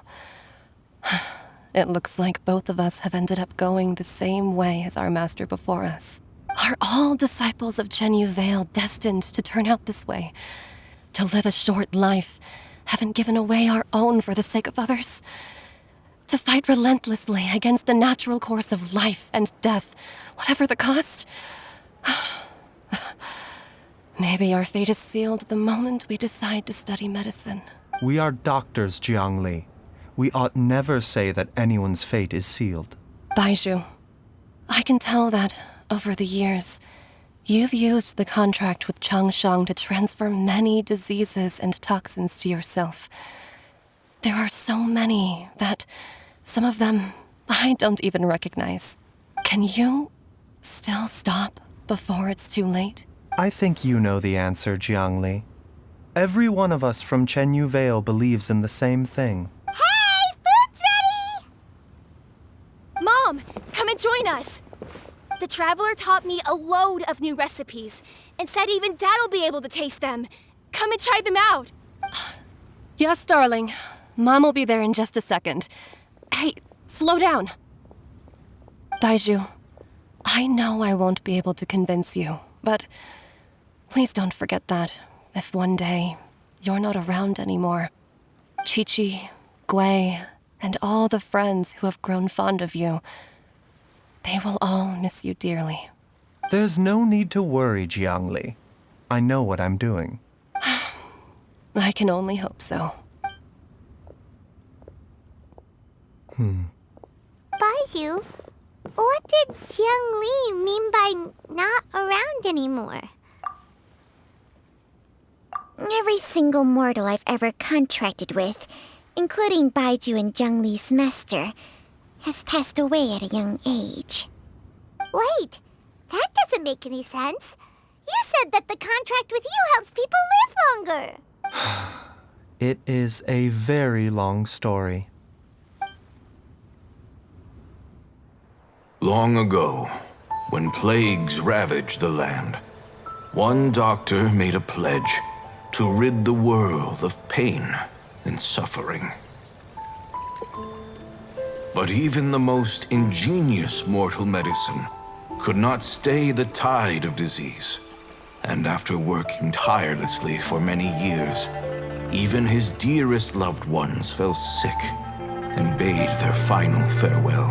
It looks like both of us have ended up going the same way as our master before us. Are all disciples of Chenyu Vale destined to turn out this way? To live a short life, having given away our own for the sake of others? To fight relentlessly against the natural course of life and death, whatever the cost? Maybe our fate is sealed the moment we decide to study medicine. We are doctors, Jiangli. We ought never say that anyone's fate is sealed. Baizhu, I can tell that, over the years, you've used the contract with Changsheng to transfer many diseases and toxins to yourself. There are so many that some of them I don't even recognize. Can you still stop before it's too late? I think you know the answer, Jiangli. Every one of us from Chenyu Vale believes in the same thing. Hey, food's ready! Mom, come and join us! The Traveler taught me a load of new recipes. and said even Dad'll be able to taste them. Come and try them out. Yes, darling. Mom will be there in just a second. Hey, slow down. Baizhu, I know I won't be able to convince you, but please don't forget that if one day you're not around anymore, Chi-Chi, Gui, and all the friends who have grown fond of you, they will all miss you dearly. There's no need to worry, Jiangli. I know what I'm doing. I can only hope so. Baizhu, what did Jiang Li mean by not around anymore? Every single mortal I've ever contracted with, including Baizhu and Jiang Li's master, has passed away at a young age. Wait, that doesn't make any sense. You said that the contract with you helps people live longer. It is a very long story. Long ago, when plagues ravaged the land, one doctor made a pledge to rid the world of pain and suffering. But even the most ingenious mortal medicine could not stay the tide of disease. And after working tirelessly for many years, even his dearest loved ones fell sick and bade their final farewell.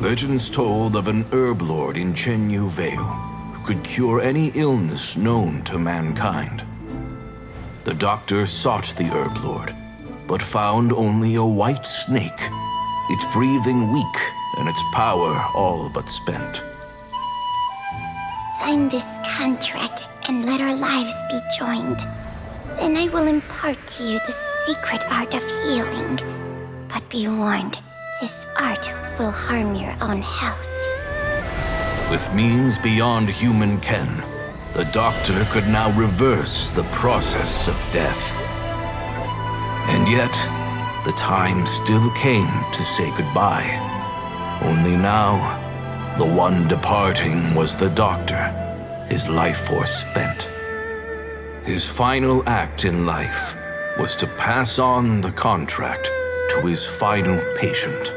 Legends told of an herb lord in Chenyu Vale who could cure any illness known to mankind. The doctor sought the herb lord, but found only a white snake, its breathing weak and its power all but spent. Sign this contract and let our lives be joined. Then I will impart to you the secret art of healing. But be warned, this art will harm your own health. With means beyond human ken, the doctor could now reverse the process of death. And yet, the time still came to say goodbye. Only now, the one departing was the doctor, his life force spent. His final act in life was to pass on the contract to his final patient,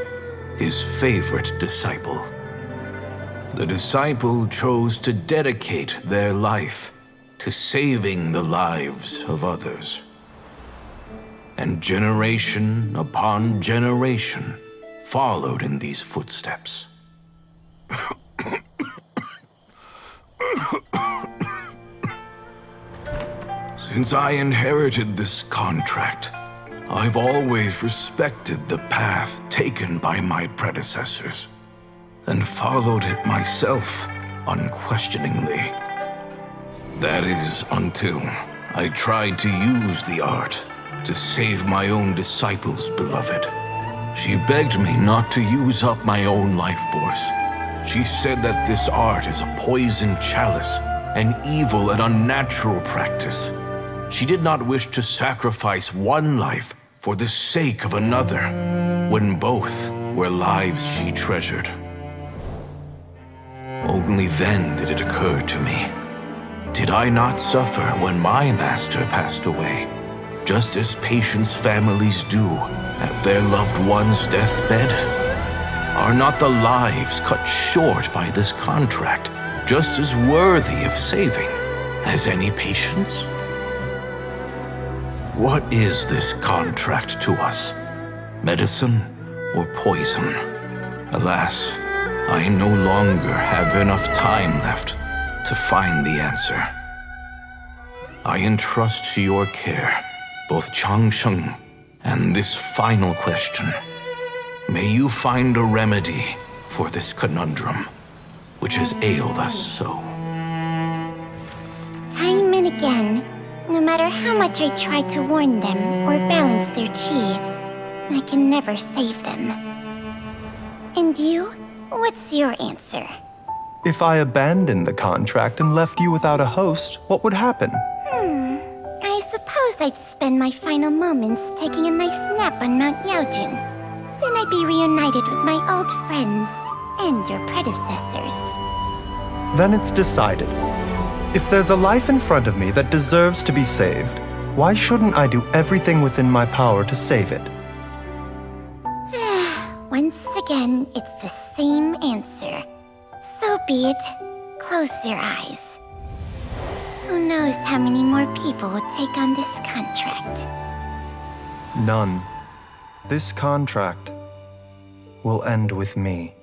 his favorite disciple. The disciple chose to dedicate their life to saving the lives of others. And generation upon generation followed in these footsteps. Since I inherited this contract, I've always respected the path taken by my predecessors and followed it myself unquestioningly. That is until I tried to use the art to save my own disciple's beloved. She begged me not to use up my own life force. She said that this art is a poisoned chalice, an evil and unnatural practice. She did not wish to sacrifice one life for the sake of another, when both were lives she treasured. Only then did it occur to me. Did I not suffer when my master passed away, just as patients' families do at their loved one's deathbed? Are not the lives cut short by this contract just as worthy of saving as any patients? What is this contract to us? Medicine or poison? Alas, I no longer have enough time left to find the answer. I entrust to your care both Changsheng and this final question. May you find a remedy for this conundrum, which has ailed us so. Time and again, no matter how much I try to warn them or balance their chi, I can never save them. And you? What's your answer? If I abandoned the contract and left you without a host, what would happen? I suppose I'd spend my final moments taking a nice nap on Mount Yaojun. Then I'd be reunited with my old friends and your predecessors. Then it's decided. If there's a life in front of me that deserves to be saved, why shouldn't I do everything within my power to save it? Once again, it's the same answer. So be it. Close your eyes. Who knows how many more people will take on this contract? None. This contract will end with me.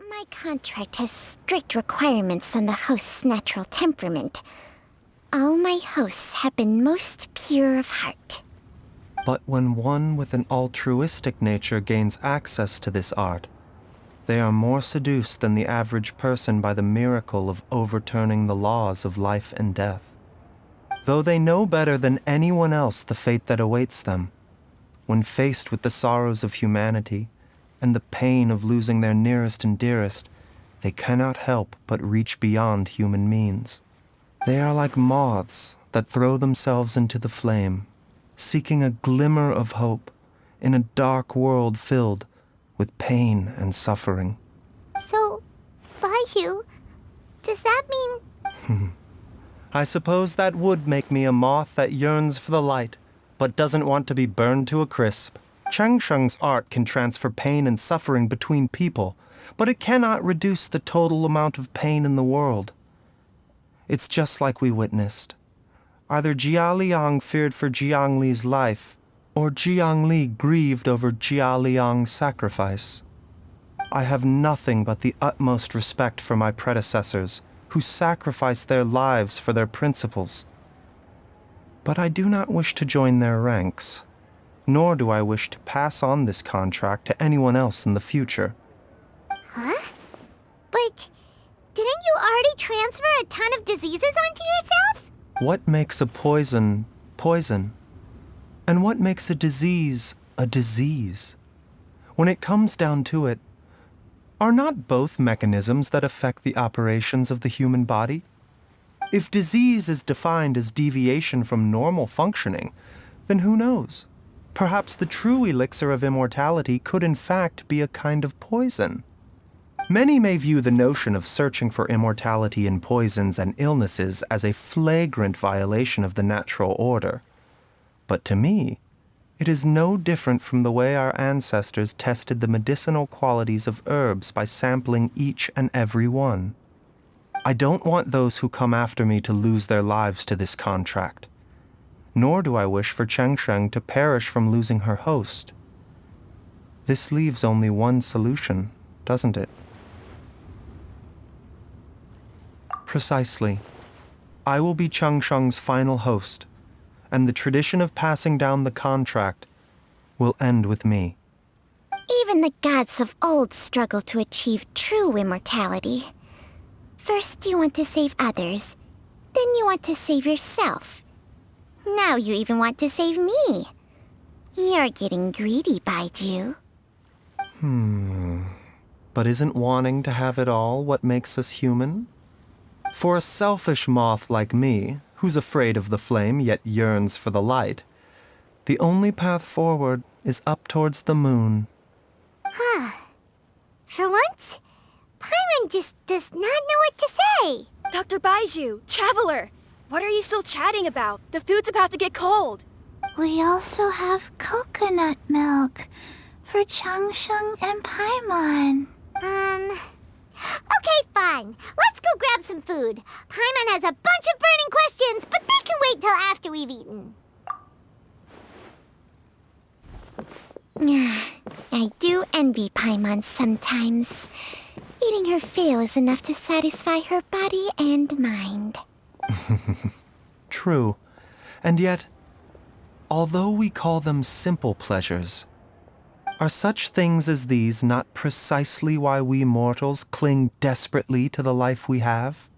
My contract has strict requirements on the host's natural temperament. All my hosts have been most pure of heart. But when one with an altruistic nature gains access to this art, they are more seduced than the average person by the miracle of overturning the laws of life and death. Though they know better than anyone else the fate that awaits them, when faced with the sorrows of humanity and the pain of losing their nearest and dearest, they cannot help but reach beyond human means. They are like moths that throw themselves into the flame, seeking a glimmer of hope in a dark world filled with pain and suffering. So, Baizhu, does that mean... I suppose that would make me a moth that yearns for the light, but doesn't want to be burned to a crisp. Cheng Sheng's art can transfer pain and suffering between people, but it cannot reduce the total amount of pain in the world. It's just like we witnessed. Either Jia Liang feared for Jiang Li's life, or Jiang Li grieved over Jia Liang's sacrifice. I have nothing but the utmost respect for my predecessors, who sacrificed their lives for their principles. But I do not wish to join their ranks, nor do I wish to pass on this contract to anyone else in the future. Huh? But didn't you already transfer a ton of diseases onto yourself? What makes a poison poison? And what makes a disease a disease? When it comes down to it, are not both mechanisms that affect the operations of the human body? If disease is defined as deviation from normal functioning, then who knows? Perhaps the true elixir of immortality could in fact be a kind of poison. Many may view the notion of searching for immortality in poisons and illnesses as a flagrant violation of the natural order. But to me, it is no different from the way our ancestors tested the medicinal qualities of herbs by sampling each and every one. I don't want those who come after me to lose their lives to this contract. Nor do I wish for Cheng Sheng to perish from losing her host. This leaves only one solution, doesn't it? Precisely. I will be Cheng Sheng's final host, and the tradition of passing down the contract will end with me. Even the gods of old struggle to achieve true immortality. First you want to save others, then you want to save yourself. Now you even want to save me. You're getting greedy, Baizhu. But isn't wanting to have it all what makes us human? For a selfish moth like me, who's afraid of the flame yet yearns for the light, the only path forward is up towards the moon. For once, Paimon just does not know what to say. Dr. Baizhu, Traveler, what are you still chatting about? The food's about to get cold. We also have coconut milk for Cheng Sheng and Paimon. Okay, fine. Let's go grab some food. Paimon has a bunch of burning questions, but they can wait till after we've eaten. I do envy Paimon sometimes. Eating her fill is enough to satisfy her body and mind. True. And yet, although we call them simple pleasures, are such things as these not precisely why we mortals cling desperately to the life we have?